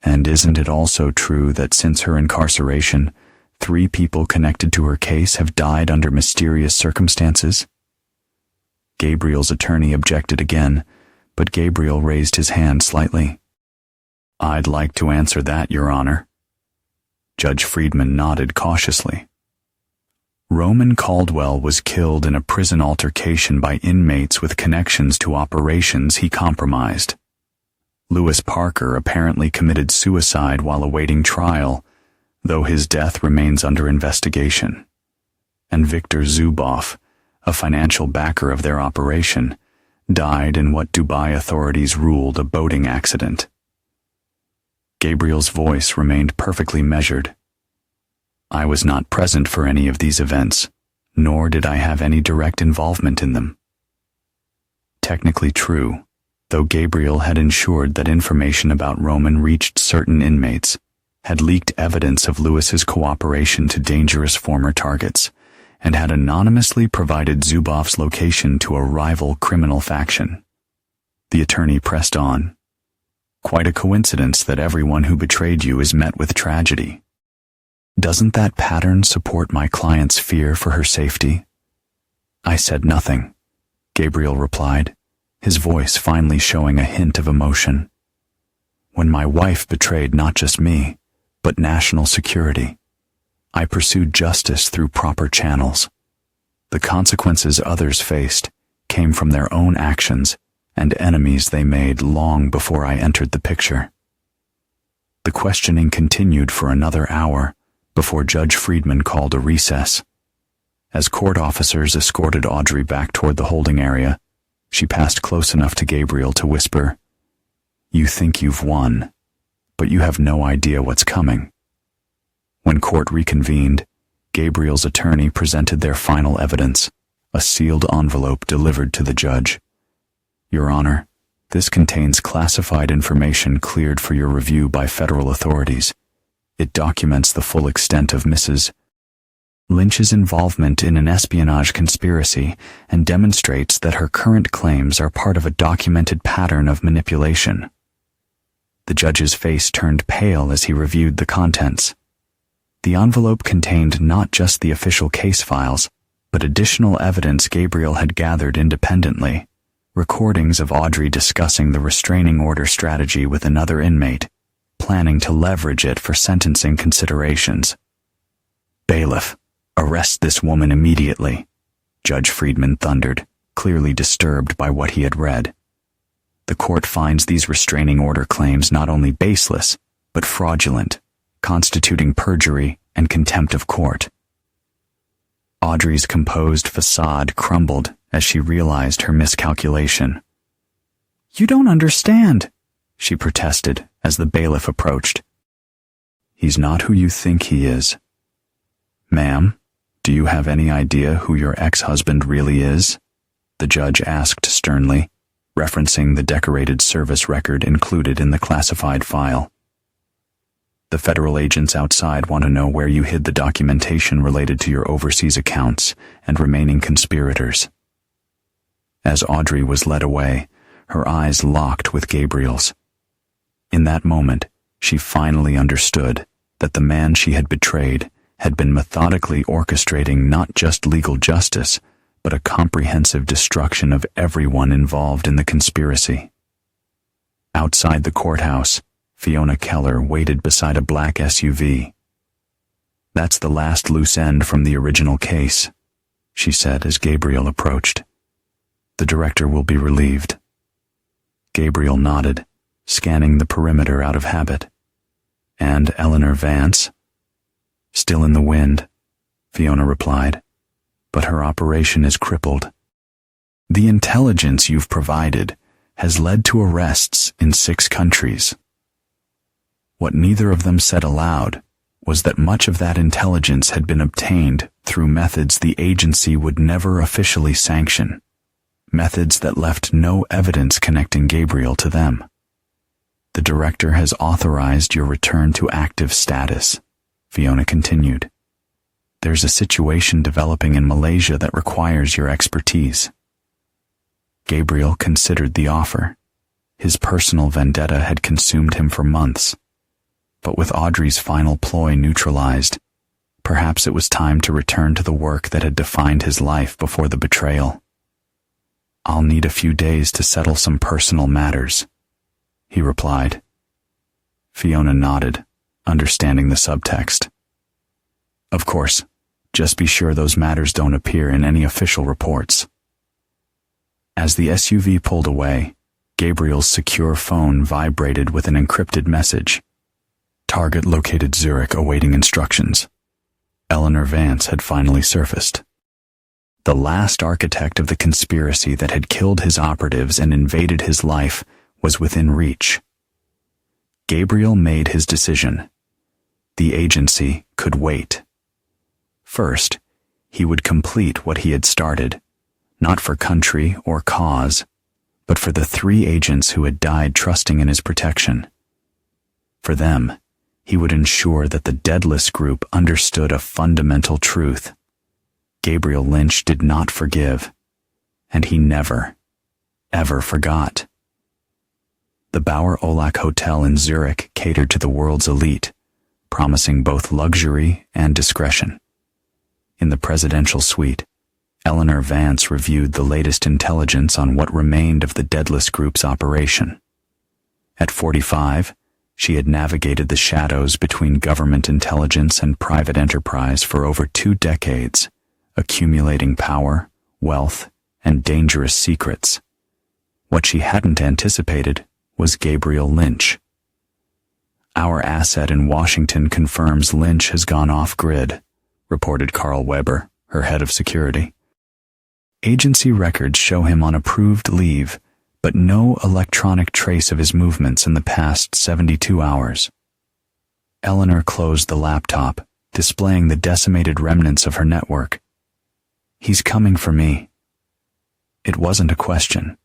"And isn't it also true that since her incarceration, 3 people connected to her case have died under mysterious circumstances?" Gabriel's attorney objected again, but Gabriel raised his hand slightly. "I'd like to answer that, Your Honor." Judge Friedman nodded cautiously. Roman Caldwell was killed in a prison altercation by inmates with connections to operations he compromised. Lewis Parker apparently committed suicide while awaiting trial, though his death remains under investigation. And Viktor Zubov, a financial backer of their operation, died in what Dubai authorities ruled a boating accident. Gabriel's voice remained perfectly measured. "I was not present for any of these events, nor did I have any direct involvement in them." Technically true, though Gabriel had ensured that information about Roman reached certain inmates, had leaked evidence of Lewis's cooperation to dangerous former targets, and had anonymously provided Zubov's location to a rival criminal faction. The attorney pressed on. "Quite a coincidence that everyone who betrayed you is met with tragedy. Doesn't that pattern support my client's fear for her safety?" "I said nothing," Gabriel replied, his voice finally showing a hint of emotion. "When my wife betrayed not just me, but national security, I pursued justice through proper channels. The consequences others faced came from their own actions and enemies they made long before I entered the picture." The questioning continued for another hour before Judge Friedman called a recess. As court officers escorted Audrey back toward the holding area, she passed close enough to Gabriel to whisper, "You think you've won, but you have no idea what's coming." When court reconvened, Gabriel's attorney presented their final evidence, a sealed envelope delivered to the judge. "Your Honor, this contains classified information cleared for your review by federal authorities. It documents the full extent of Mrs. Lynch's involvement in an espionage conspiracy and demonstrates that her current claims are part of a documented pattern of manipulation." The judge's face turned pale as he reviewed the contents. The envelope contained not just the official case files, but additional evidence Gabriel had gathered independently, recordings of Audrey discussing the restraining order strategy with another inmate, planning to leverage it for sentencing considerations. "Bailiff, arrest this woman immediately," Judge Friedman thundered, clearly disturbed by what he had read. "The court finds these restraining order claims not only baseless, but fraudulent, constituting perjury and contempt of court." Audrey's composed facade crumbled as she realized her miscalculation. "You don't understand," she protested as the bailiff approached. "He's not who you think he is. Ma'am, do you have any idea who your ex-husband really is?" the judge asked sternly, referencing the decorated service record included in the classified file. "The federal agents outside want to know where you hid the documentation related to your overseas accounts and remaining conspirators." As Audrey was led away, her eyes locked with Gabriel's. In that moment, she finally understood that the man she had betrayed had been methodically orchestrating not just legal justice, but a comprehensive destruction of everyone involved in the conspiracy. Outside the courthouse, Fiona Keller waited beside a black SUV. "That's the last loose end from the original case," she said as Gabriel approached. "The director will be relieved." Gabriel nodded, scanning the perimeter out of habit. "And Eleanor Vance?" "Still in the wind," Fiona replied, "but her operation is crippled. The intelligence you've provided has led to arrests in 6 countries." What neither of them said aloud was that much of that intelligence had been obtained through methods the agency would never officially sanction, methods that left no evidence connecting Gabriel to them. "The director has authorized your return to active status," Fiona continued. "There's a situation developing in Malaysia that requires your expertise." Gabriel considered the offer. His personal vendetta had consumed him for months. But with Audrey's final ploy neutralized, perhaps it was time to return to the work that had defined his life before the betrayal. "I'll need a few days to settle some personal matters," he replied. Fiona nodded, understanding the subtext. "Of course, just be sure those matters don't appear in any official reports." As the SUV pulled away, Gabriel's secure phone vibrated with an encrypted message. "Target located Zurich awaiting instructions." Eleanor Vance had finally surfaced. The last architect of the conspiracy that had killed his operatives and invaded his life was within reach. Gabriel made his decision. The agency could wait. First, he would complete what he had started, not for country or cause, but for the 3 agents who had died trusting in his protection. For them, he would ensure that the deadless group understood a fundamental truth. Gabriel Lynch did not forgive, and he never, ever forgot. The Bauer Olak Hotel in Zurich catered to the world's elite, promising both luxury and discretion. In the presidential suite, Eleanor Vance reviewed the latest intelligence on what remained of the deadless group's operation. At 45, she had navigated the shadows between government intelligence and private enterprise for over 2 decades, accumulating power, wealth, and dangerous secrets. What she hadn't anticipated was Gabriel Lynch. "Our asset in Washington confirms Lynch has gone off-grid," reported Carl Weber, her head of security. Agency records show him on approved leave, but no electronic trace of his movements in the past 72 hours. Eleanor closed the laptop, displaying the decimated remnants of her network. "He's coming for me." It wasn't a question.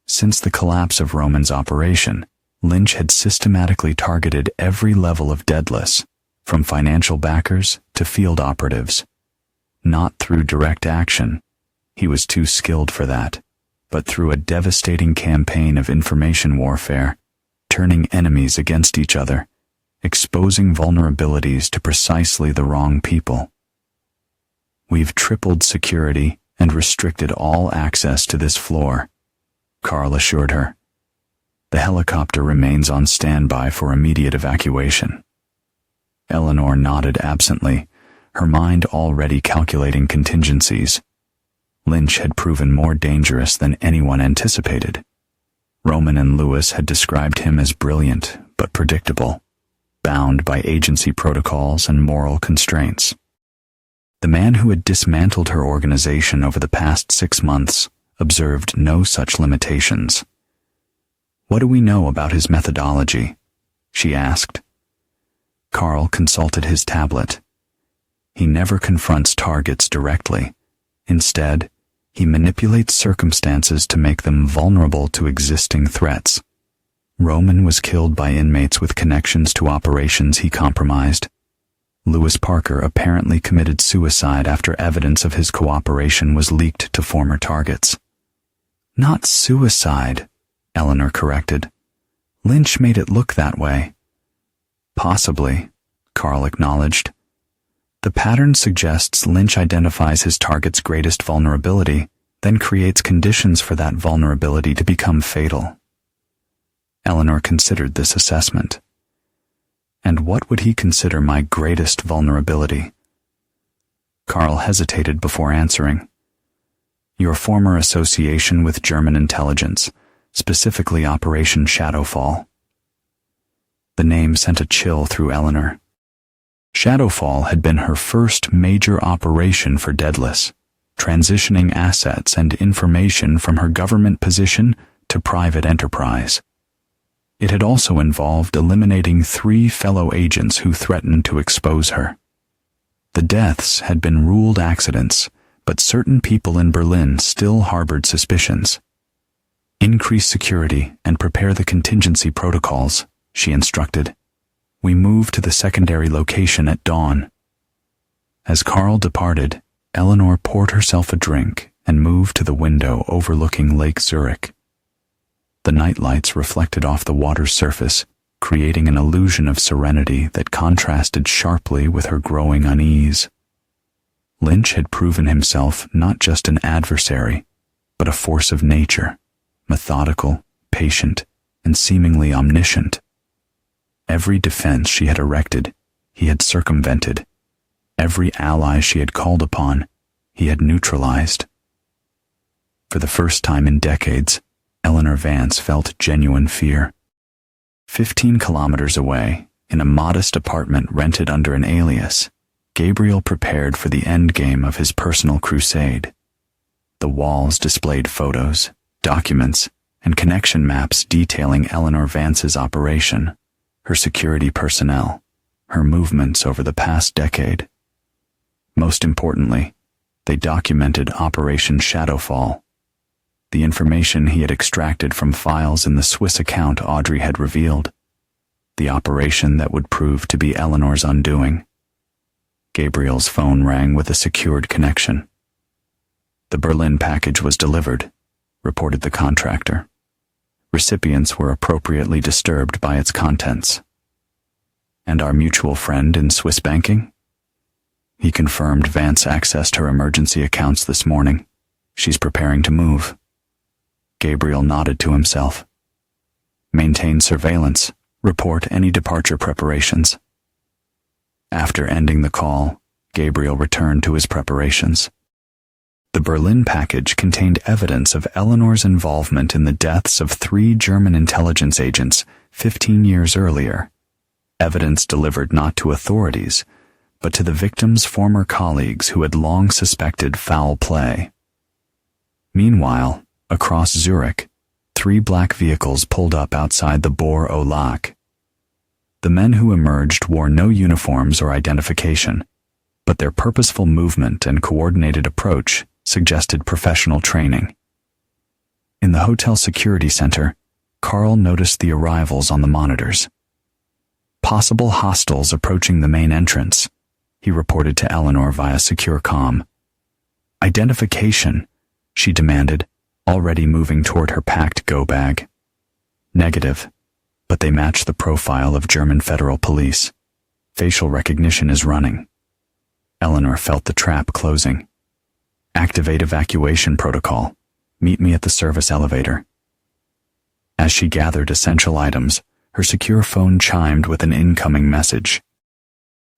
Since the collapse of Roman's operation, Lynch had systematically targeted every level of Daedalus, from financial backers to field operatives. Not through direct action, he was too skilled for that, but through a devastating campaign of information warfare, turning enemies against each other, exposing vulnerabilities to precisely the wrong people. "We've tripled security and restricted all access to this floor," Carl assured her. "The helicopter remains on standby for immediate evacuation." Eleanor nodded absently, her mind already calculating contingencies. Lynch had proven more dangerous than anyone anticipated. Roman and Lewis had described him as brilliant but predictable, bound by agency protocols and moral constraints. The man who had dismantled her organization over the past 6 months observed no such limitations. "What do we know about his methodology?" she asked. Carl consulted his tablet. "He never confronts targets directly. Instead, he manipulates circumstances to make them vulnerable to existing threats. Roman was killed by inmates with connections to operations he compromised. Lewis Parker apparently committed suicide after evidence of his cooperation was leaked to former targets." "Not suicide," Eleanor corrected. "Lynch made it look that way." "Possibly," Carl acknowledged. "The pattern suggests Lynch identifies his target's greatest vulnerability, then creates conditions for that vulnerability to become fatal." Eleanor considered this assessment. "And what would he consider my greatest vulnerability?" Carl hesitated before answering. "Your former association with German intelligence, specifically Operation Shadowfall." The name sent a chill through Eleanor. Shadowfall had been her first major operation for Daedalus, transitioning assets and information from her government position to private enterprise. It had also involved eliminating 3 fellow agents who threatened to expose her. The deaths had been ruled accidents, but certain people in Berlin still harbored suspicions. "Increase security and prepare the contingency protocols," she instructed. "We moved to the secondary location at dawn." As Carl departed, Eleanor poured herself a drink and moved to the window overlooking Lake Zurich. The nightlights reflected off the water's surface, creating an illusion of serenity that contrasted sharply with her growing unease. Lynch had proven himself not just an adversary, but a force of nature, methodical, patient, and seemingly omniscient. Every defense she had erected, he had circumvented. Every ally she had called upon, he had neutralized. For the first time in decades, Eleanor Vance felt genuine fear. 15 kilometers away, in a modest apartment rented under an alias, Gabriel prepared for the endgame of his personal crusade. The walls displayed photos, documents, and connection maps detailing Eleanor Vance's operation, her security personnel, her movements over the past decade. Most importantly, they documented Operation Shadowfall, the information he had extracted from files in the Swiss account Audrey had revealed, the operation that would prove to be Eleanor's undoing. Gabriel's phone rang with a secured connection. "The Berlin package was delivered," reported the contractor. "Recipients were appropriately disturbed by its contents." "And our mutual friend in Swiss banking?" He confirmed Vance accessed her emergency accounts this morning. She's preparing to move. Gabriel nodded to himself. "Maintain surveillance. Report any departure preparations." After ending the call, Gabriel returned to his preparations. The Berlin package contained evidence of Eleanor's involvement in the deaths of 3 German intelligence agents 15 years earlier. Evidence delivered not to authorities, but to the victim's former colleagues who had long suspected foul play. Meanwhile, across Zurich, 3 black vehicles pulled up outside the Boer au Lac. The men who emerged wore no uniforms or identification, but their purposeful movement and coordinated approach suggested professional training. In the hotel security center, Carl noticed the arrivals on the monitors. Possible hostiles approaching the main entrance, he reported to Eleanor via secure comm. Identification, she demanded, already moving toward her packed go-bag. Negative, but they match the profile of German federal police. Facial recognition is running. Eleanor felt the trap closing. Activate evacuation protocol. Meet me at the service elevator. As she gathered essential items, her secure phone chimed with an incoming message.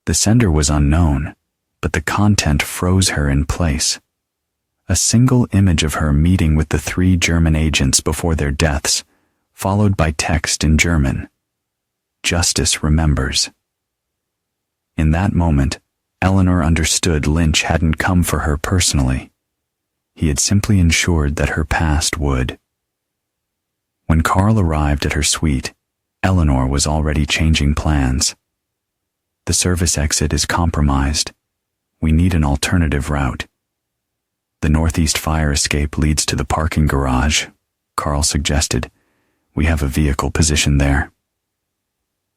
The sender was unknown, but the content froze her in place. A single image of her meeting with the 3 German agents before their deaths, followed by text in German. Justice remembers. In that moment, Eleanor understood Lynch hadn't come for her personally. He had simply ensured that her past would. When Carl arrived at her suite, Eleanor was already changing plans. The service exit is compromised. We need an alternative route. The northeast fire escape leads to the parking garage, Carl suggested. We have a vehicle positioned there.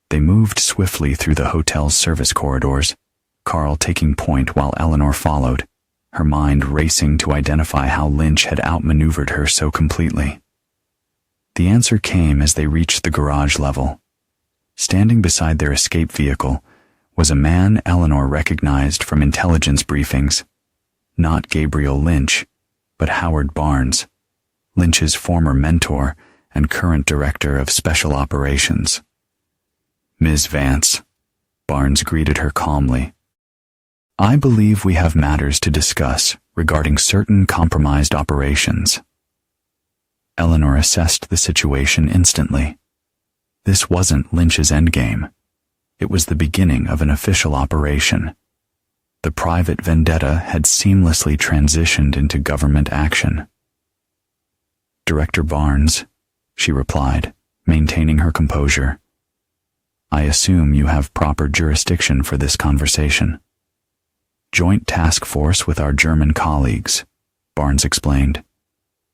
They moved swiftly through the hotel's service corridors, Carl taking point while Eleanor followed, her mind racing to identify how Lynch had outmaneuvered her so completely. The answer came as they reached the garage level. Standing beside their escape vehicle was a man Eleanor recognized from intelligence briefings. Not Gabriel Lynch, but Howard Barnes, Lynch's former mentor and current director of special operations. Ms. Vance, Barnes greeted her calmly. I believe we have matters to discuss regarding certain compromised operations. Eleanor assessed the situation instantly. This wasn't Lynch's endgame. It was the beginning of an official operation. The private vendetta had seamlessly transitioned into government action. Director Barnes, she replied, maintaining her composure. I assume you have proper jurisdiction for this conversation. Joint task force with our German colleagues, Barnes explained.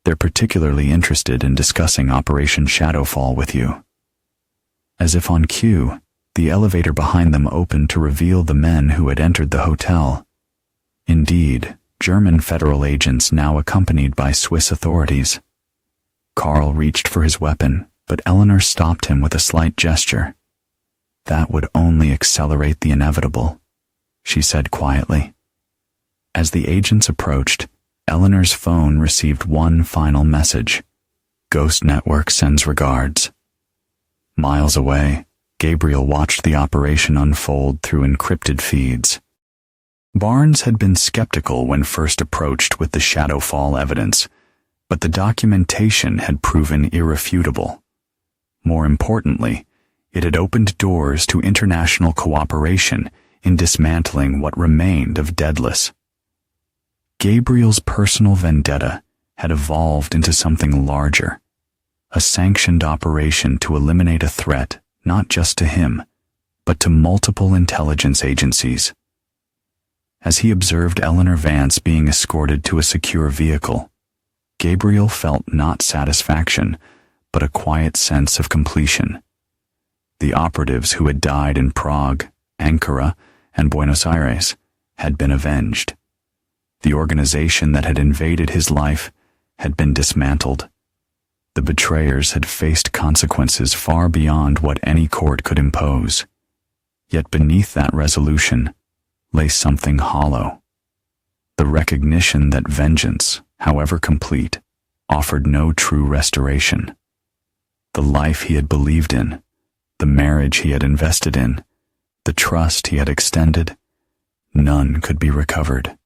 They're particularly interested in discussing Operation Shadowfall with you. As if on cue, the elevator behind them opened to reveal the men who had entered the hotel. Indeed, German federal agents now accompanied by Swiss authorities. Carl reached for his weapon, but Eleanor stopped him with a slight gesture. That would only accelerate the inevitable, she said quietly. As the agents approached, Eleanor's phone received one final message. Ghost Network sends regards. Miles away, Gabriel watched the operation unfold through encrypted feeds. Barnes had been skeptical when first approached with the Shadowfall evidence, but the documentation had proven irrefutable. More importantly, it had opened doors to international cooperation in dismantling what remained of Daedalus. Gabriel's personal vendetta had evolved into something larger, a sanctioned operation to eliminate a threat not just to him, but to multiple intelligence agencies. As he observed Eleanor Vance being escorted to a secure vehicle, Gabriel felt not satisfaction, but a quiet sense of completion. The operatives who had died in Prague, Ankara, and Buenos Aires had been avenged. The organization that had invaded his life had been dismantled. The betrayers had faced consequences far beyond what any court could impose. Yet beneath that resolution lay something hollow. The recognition that vengeance, however complete, offered no true restoration. The life he had believed in, the marriage he had invested in, the trust he had extended, none could be recovered.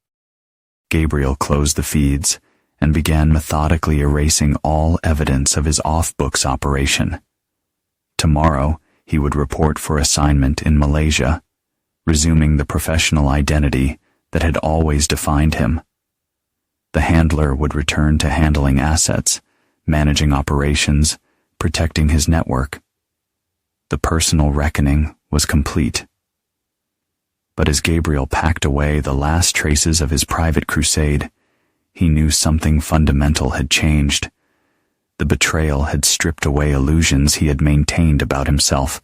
Gabriel closed the feeds and began methodically erasing all evidence of his off-books operation. Tomorrow, he would report for assignment in Malaysia. resuming the professional identity that had always defined him. The handler would return to handling assets, managing operations, protecting his network. The personal reckoning was complete. But as Gabriel packed away the last traces of his private crusade, he knew something fundamental had changed. The betrayal had stripped away illusions he had maintained about himself,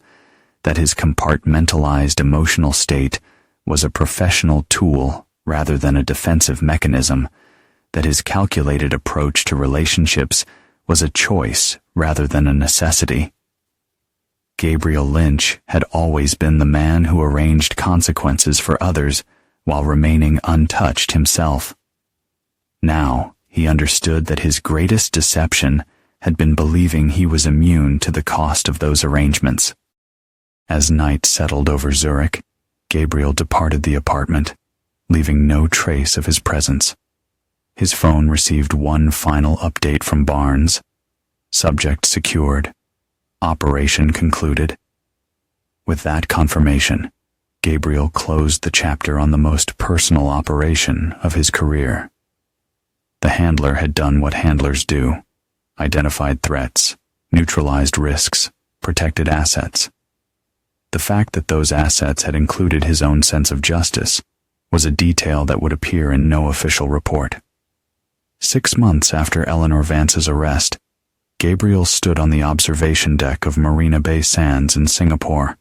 that his compartmentalized emotional state was a professional tool rather than a defensive mechanism, that his calculated approach to relationships was a choice rather than a necessity. Gabriel Lynch had always been the man who arranged consequences for others while remaining untouched himself. Now he understood that his greatest deception had been believing he was immune to the cost of those arrangements. As night settled over Zurich, Gabriel departed the apartment, leaving no trace of his presence. His phone received one final update from Barnes. Subject secured. Operation concluded. With that confirmation, Gabriel closed the chapter on the most personal operation of his career. The handler had done what handlers do: identified threats, neutralized risks, protected assets. The fact that those assets had included his own sense of justice was a detail that would appear in no official report. 6 months after Eleanor Vance's arrest, Gabriel stood on the observation deck of Marina Bay Sands in Singapore,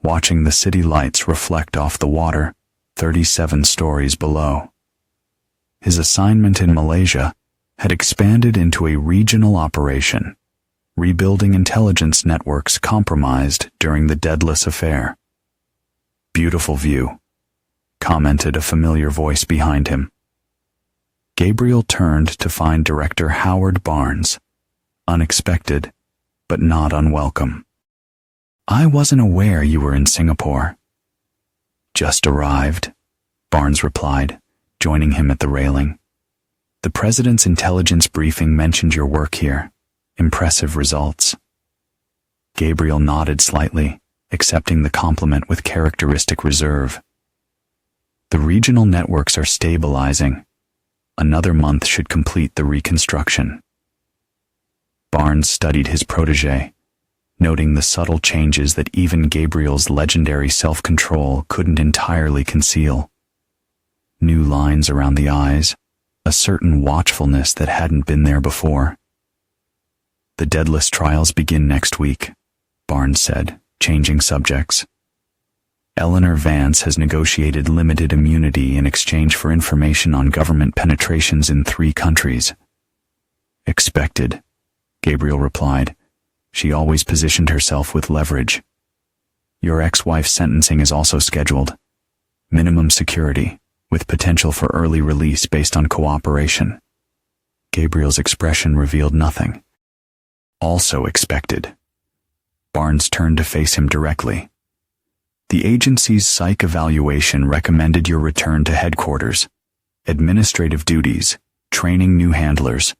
watching the city lights reflect off the water 37 stories below. His assignment in Malaysia had expanded into a regional operation, rebuilding intelligence networks compromised during the Deadless affair. "Beautiful view," commented a familiar voice behind him. Gabriel turned to find director Howard Barnes, unexpected, but not unwelcome. "I wasn't aware you were in Singapore." "Just arrived," Barnes replied, joining him at the railing. "The president's intelligence briefing mentioned your work here. Impressive results." Gabriel nodded slightly, accepting the compliment with characteristic reserve. "The regional networks are stabilizing. Another month should complete the reconstruction." Barnes studied his protégé, noting the subtle changes that even Gabriel's legendary self-control couldn't entirely conceal. New lines around the eyes, a certain watchfulness that hadn't been there before. "The Deadless trials begin next week," Barnes said, changing subjects. "Eleanor Vance has negotiated limited immunity in exchange for information on government penetrations in 3 countries. "Expected," Gabriel replied. "She always positioned herself with leverage. Your ex-wife's sentencing is also scheduled. Minimum security, with potential for early release based on cooperation." Gabriel's expression revealed nothing. "Also expected." Barnes turned to face him directly. "The agency's psych evaluation recommended your return to headquarters. Administrative duties, training new handlers.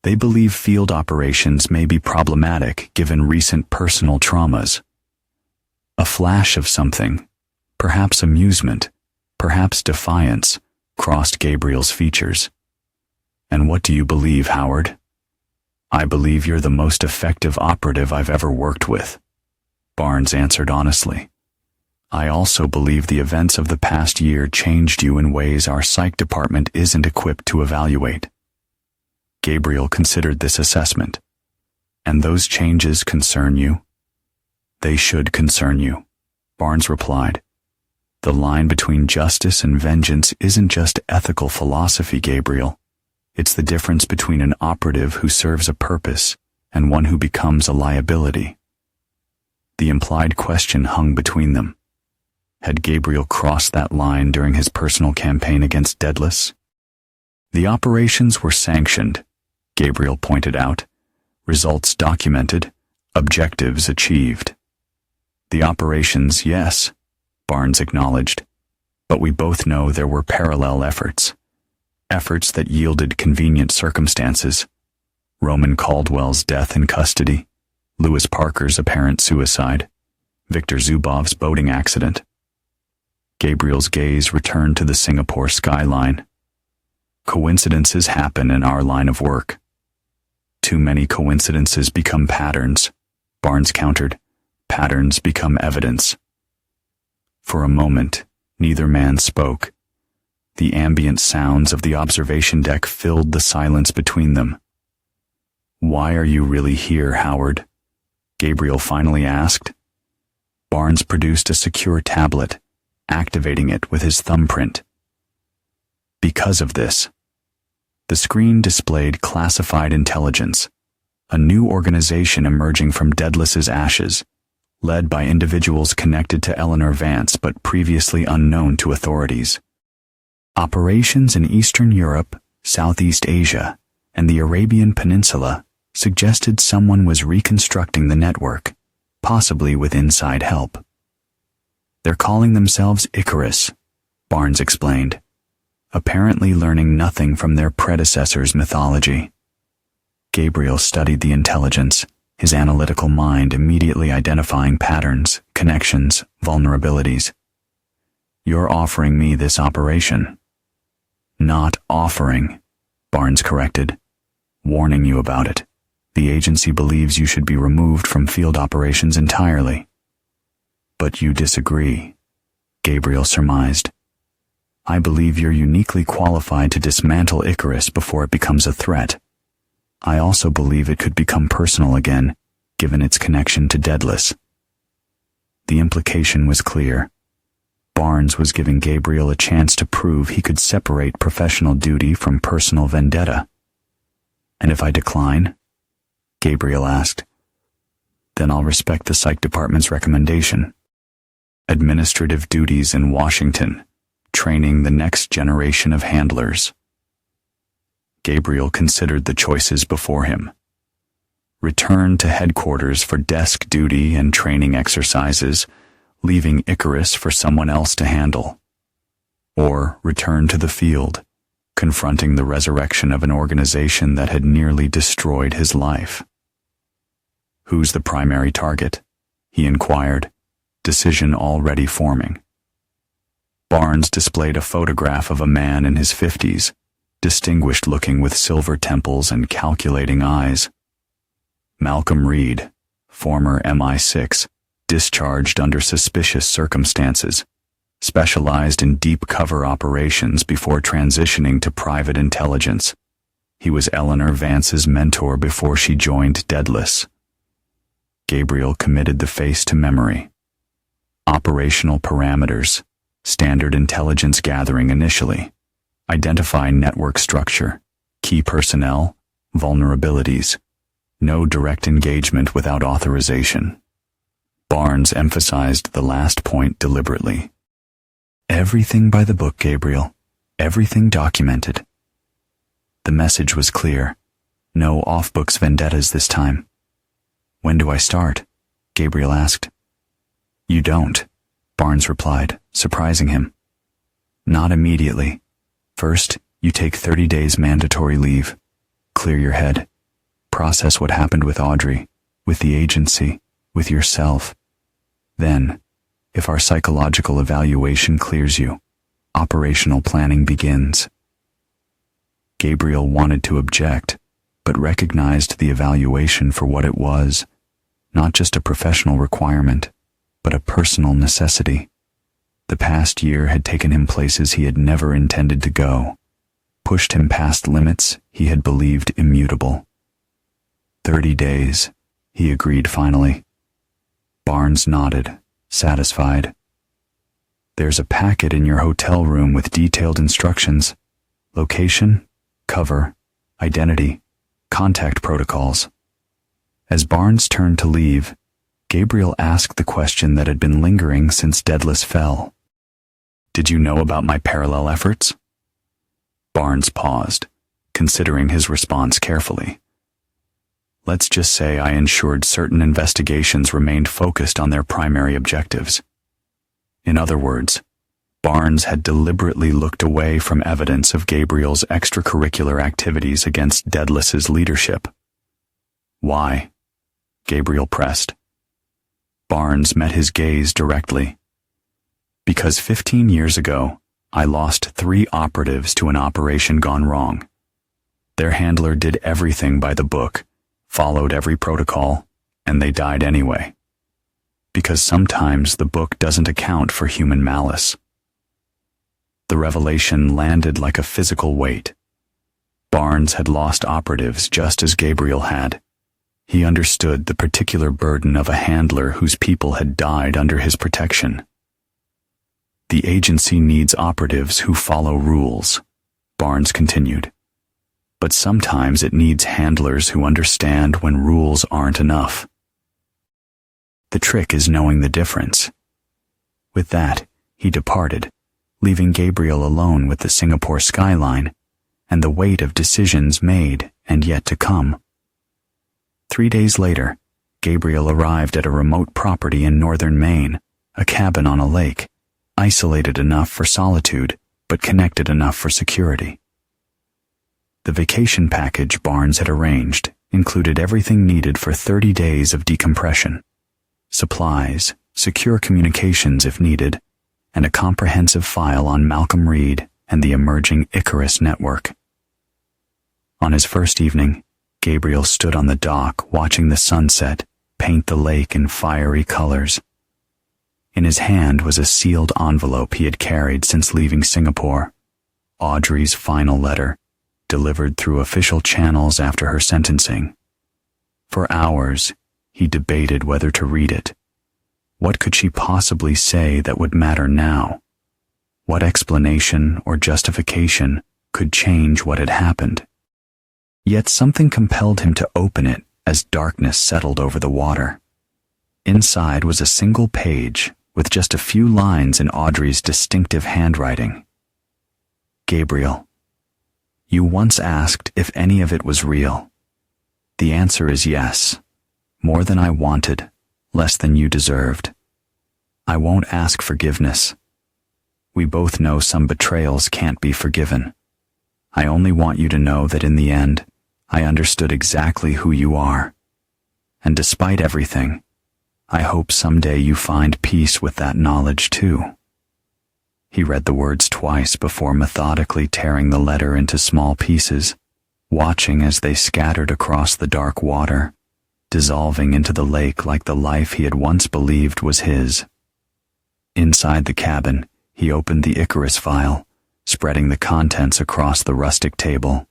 They believe field operations may be problematic given recent personal traumas." A flash of something, perhaps amusement, perhaps defiance, crossed Gabriel's features. "And what do you believe, Howard?" "I believe you're the most effective operative I've ever worked with," Barnes answered honestly. "I also believe the events of the past year changed you in ways our psych department isn't equipped to evaluate." Gabriel considered this assessment. "And those changes concern you?" "They should concern you," Barnes replied. "The line between justice and vengeance isn't just ethical philosophy, Gabriel. It's the difference between an operative who serves a purpose and one who becomes a liability." The implied question hung between them. Had Gabriel crossed that line during his personal campaign against Deadless? "The operations were sanctioned," Gabriel pointed out. "Results documented, objectives achieved." "The operations, yes," Barnes acknowledged. "But we both know there were parallel efforts. Efforts that yielded convenient circumstances. Roman Caldwell's death in custody, Lewis Parker's apparent suicide, Victor Zubov's boating accident." Gabriel's gaze returned to the Singapore skyline. Coincidences happen in our line of work. Too many coincidences become patterns, Barnes countered. Patterns become evidence. For a moment, neither man spoke. The ambient sounds of the observation deck filled the silence between them. "Why are you really here, Howard?" Gabriel finally asked. Barnes produced a secure tablet, activating it with his thumbprint. Because of this. The screen displayed classified intelligence, a new organization emerging from Daedalus's ashes, led by individuals connected to Eleanor Vance but previously unknown to authorities. Operations in Eastern Europe, Southeast Asia, and the Arabian Peninsula suggested someone was reconstructing the network, possibly with inside help. "They're calling themselves Icarus," Barnes explained, apparently learning nothing from their predecessors' mythology. Gabriel studied the intelligence, his analytical mind immediately identifying patterns, connections, vulnerabilities. "You're offering me this operation." "Not offering," Barnes corrected. "Warning you about it. The agency believes you should be removed from field operations entirely." "But you disagree," Gabriel surmised. "I believe you're uniquely qualified to dismantle Icarus before it becomes a threat. I also believe it could become personal again, given its connection to Daedalus." The implication was clear. Barnes was giving Gabriel a chance to prove he could separate professional duty from personal vendetta. "And if I decline?" Gabriel asked. "Then I'll respect the Psych Department's recommendation. Administrative duties in Washington, training the next generation of handlers." Gabriel considered the choices before him. Return to headquarters for desk duty and training exercises, leaving Icarus for someone else to handle. Or return to the field, confronting the resurrection of an organization that had nearly destroyed his life. "Who's the primary target?" he inquired, decision already forming. Barnes displayed a photograph of a man in his 50s, distinguished looking with silver temples and calculating eyes. "Malcolm Reed, former MI6, discharged under suspicious circumstances, specialized in deep cover operations before transitioning to private intelligence. He was Eleanor Vance's mentor before she joined Daedalus." Gabriel committed the face to memory. Operational parameters, standard intelligence gathering initially, identify network structure, key personnel, vulnerabilities, no direct engagement without authorization. Barnes emphasized the last point deliberately. "Everything by the book, Gabriel. Everything documented." The message was clear. No off-books vendettas this time. "When do I start?" Gabriel asked. "You don't," Barnes replied, surprising him. "Not immediately. First, you take 30 days mandatory leave. Clear your head. Process what happened with Audrey, with the agency, with yourself. Then, if our psychological evaluation clears you, operational planning begins." Gabriel wanted to object, but recognized the evaluation for what it was, not just a professional requirement, but a personal necessity. The past year had taken him places he had never intended to go, pushed him past limits he had believed immutable. 30 days, he agreed finally. Barnes nodded, satisfied. "There's a packet in your hotel room with detailed instructions. Location, cover, identity, contact protocols." As Barnes turned to leave, Gabriel asked the question that had been lingering since Daedalus fell. "Did you know about my parallel efforts?" Barnes paused, considering his response carefully. "Let's just say I ensured certain investigations remained focused on their primary objectives." In other words, Barnes had deliberately looked away from evidence of Gabriel's extracurricular activities against Daedalus's leadership. "Why?" Gabriel pressed. Barnes met his gaze directly. Because 15 years ago, I lost 3 operatives to an operation gone wrong. Their handler did everything by the book, followed every protocol, and they died anyway. Because sometimes the book doesn't account for human malice. The revelation landed like a physical weight. Barnes had lost operatives just as Gabriel had. He understood the particular burden of a handler whose people had died under his protection. The agency needs operatives who follow rules, Barnes continued. But sometimes it needs handlers who understand when rules aren't enough. The trick is knowing the difference. With that, he departed, leaving Gabriel alone with the Singapore skyline and the weight of decisions made and yet to come. 3 days later, Gabriel arrived at a remote property in northern Maine, a cabin on a lake, isolated enough for solitude, but connected enough for security. The vacation package Barnes had arranged included everything needed for 30 days of decompression, supplies, secure communications if needed, and a comprehensive file on Malcolm Reed and the emerging Icarus network. On his first evening, Gabriel stood on the dock watching the sunset paint the lake in fiery colors. In his hand was a sealed envelope he had carried since leaving Singapore, Audrey's final letter, delivered through official channels after her sentencing. For hours, he debated whether to read it. What could she possibly say that would matter now? What explanation or justification could change what had happened? Yet something compelled him to open it as darkness settled over the water. Inside was a single page with just a few lines in Audrey's distinctive handwriting. Gabriel, you once asked if any of it was real. The answer is yes. More than I wanted, less than you deserved. I won't ask forgiveness. We both know some betrayals can't be forgiven. I only want you to know that in the end, I understood exactly who you are. And despite everything, I hope someday you find peace with that knowledge too. He read the words twice before methodically tearing the letter into small pieces, watching as they scattered across the dark water, dissolving into the lake like the life he had once believed was his. Inside the cabin, he opened the Icarus file, spreading the contents across the rustic table.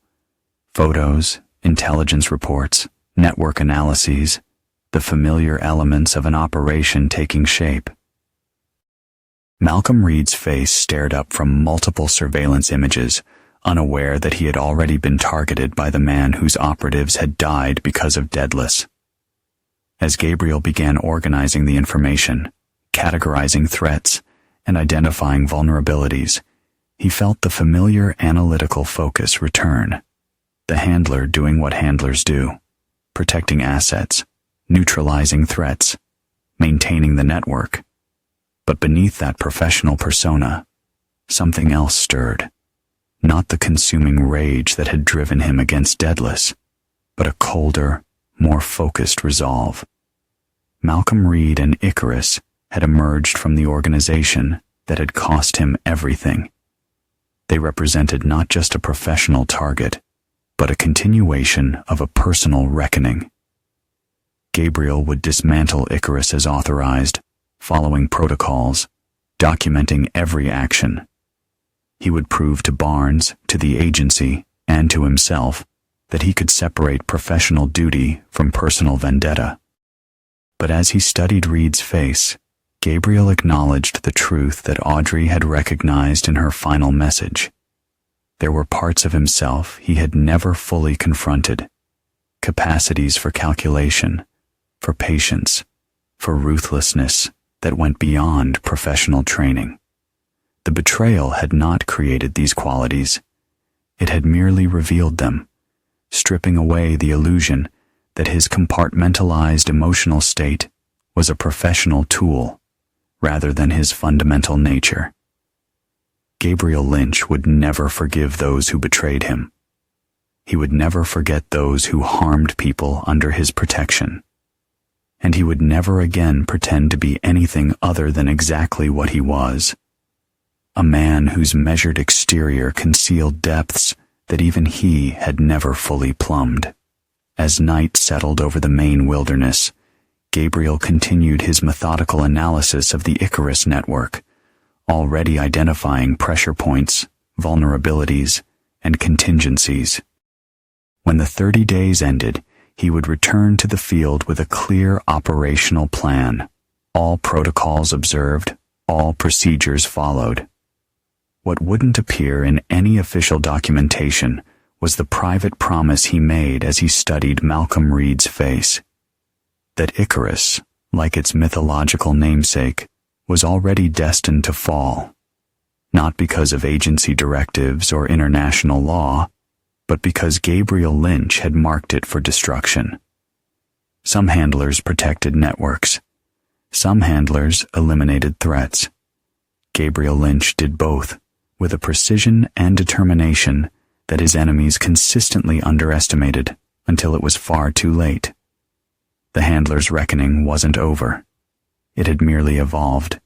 Photos, intelligence reports, network analyses, the familiar elements of an operation taking shape. Malcolm Reed's face stared up from multiple surveillance images, unaware that he had already been targeted by the man whose operatives had died because of Daedalus. As Gabriel began organizing the information, categorizing threats, and identifying vulnerabilities, he felt the familiar analytical focus return. The handler doing what handlers do, protecting assets, neutralizing threats, maintaining the network. But beneath that professional persona, something else stirred. Not the consuming rage that had driven him against Daedalus, but a colder, more focused resolve. Malcolm Reed and Icarus had emerged from the organization that had cost him everything. They represented not just a professional target, but a continuation of a personal reckoning. Gabriel would dismantle Icarus as authorized, following protocols, documenting every action. He would prove to Barnes, to the agency, and to himself that he could separate professional duty from personal vendetta. But as he studied Reed's face, Gabriel acknowledged the truth that Audrey had recognized in her final message. There were parts of himself he had never fully confronted, capacities for calculation, for patience, for ruthlessness that went beyond professional training. The betrayal had not created these qualities. It had merely revealed them, stripping away the illusion that his compartmentalized emotional state was a professional tool rather than his fundamental nature. Gabriel Lynch would never forgive those who betrayed him. He would never forget those who harmed people under his protection. And he would never again pretend to be anything other than exactly what he was, a man whose measured exterior concealed depths that even he had never fully plumbed. As night settled over the Maine wilderness, Gabriel continued his methodical analysis of the Icarus network, already identifying pressure points, vulnerabilities, and contingencies. When the 30 days ended, he would return to the field with a clear operational plan, all protocols observed, all procedures followed. What wouldn't appear in any official documentation was the private promise he made as he studied Malcolm Reed's face. That Icarus, like its mythological namesake, was already destined to fall, not because of agency directives or international law, but because Gabriel Lynch had marked it for destruction. Some handlers protected networks. Some handlers eliminated threats. Gabriel Lynch did both, with a precision and determination that his enemies consistently underestimated until it was far too late. The handler's reckoning wasn't over. It had merely evolved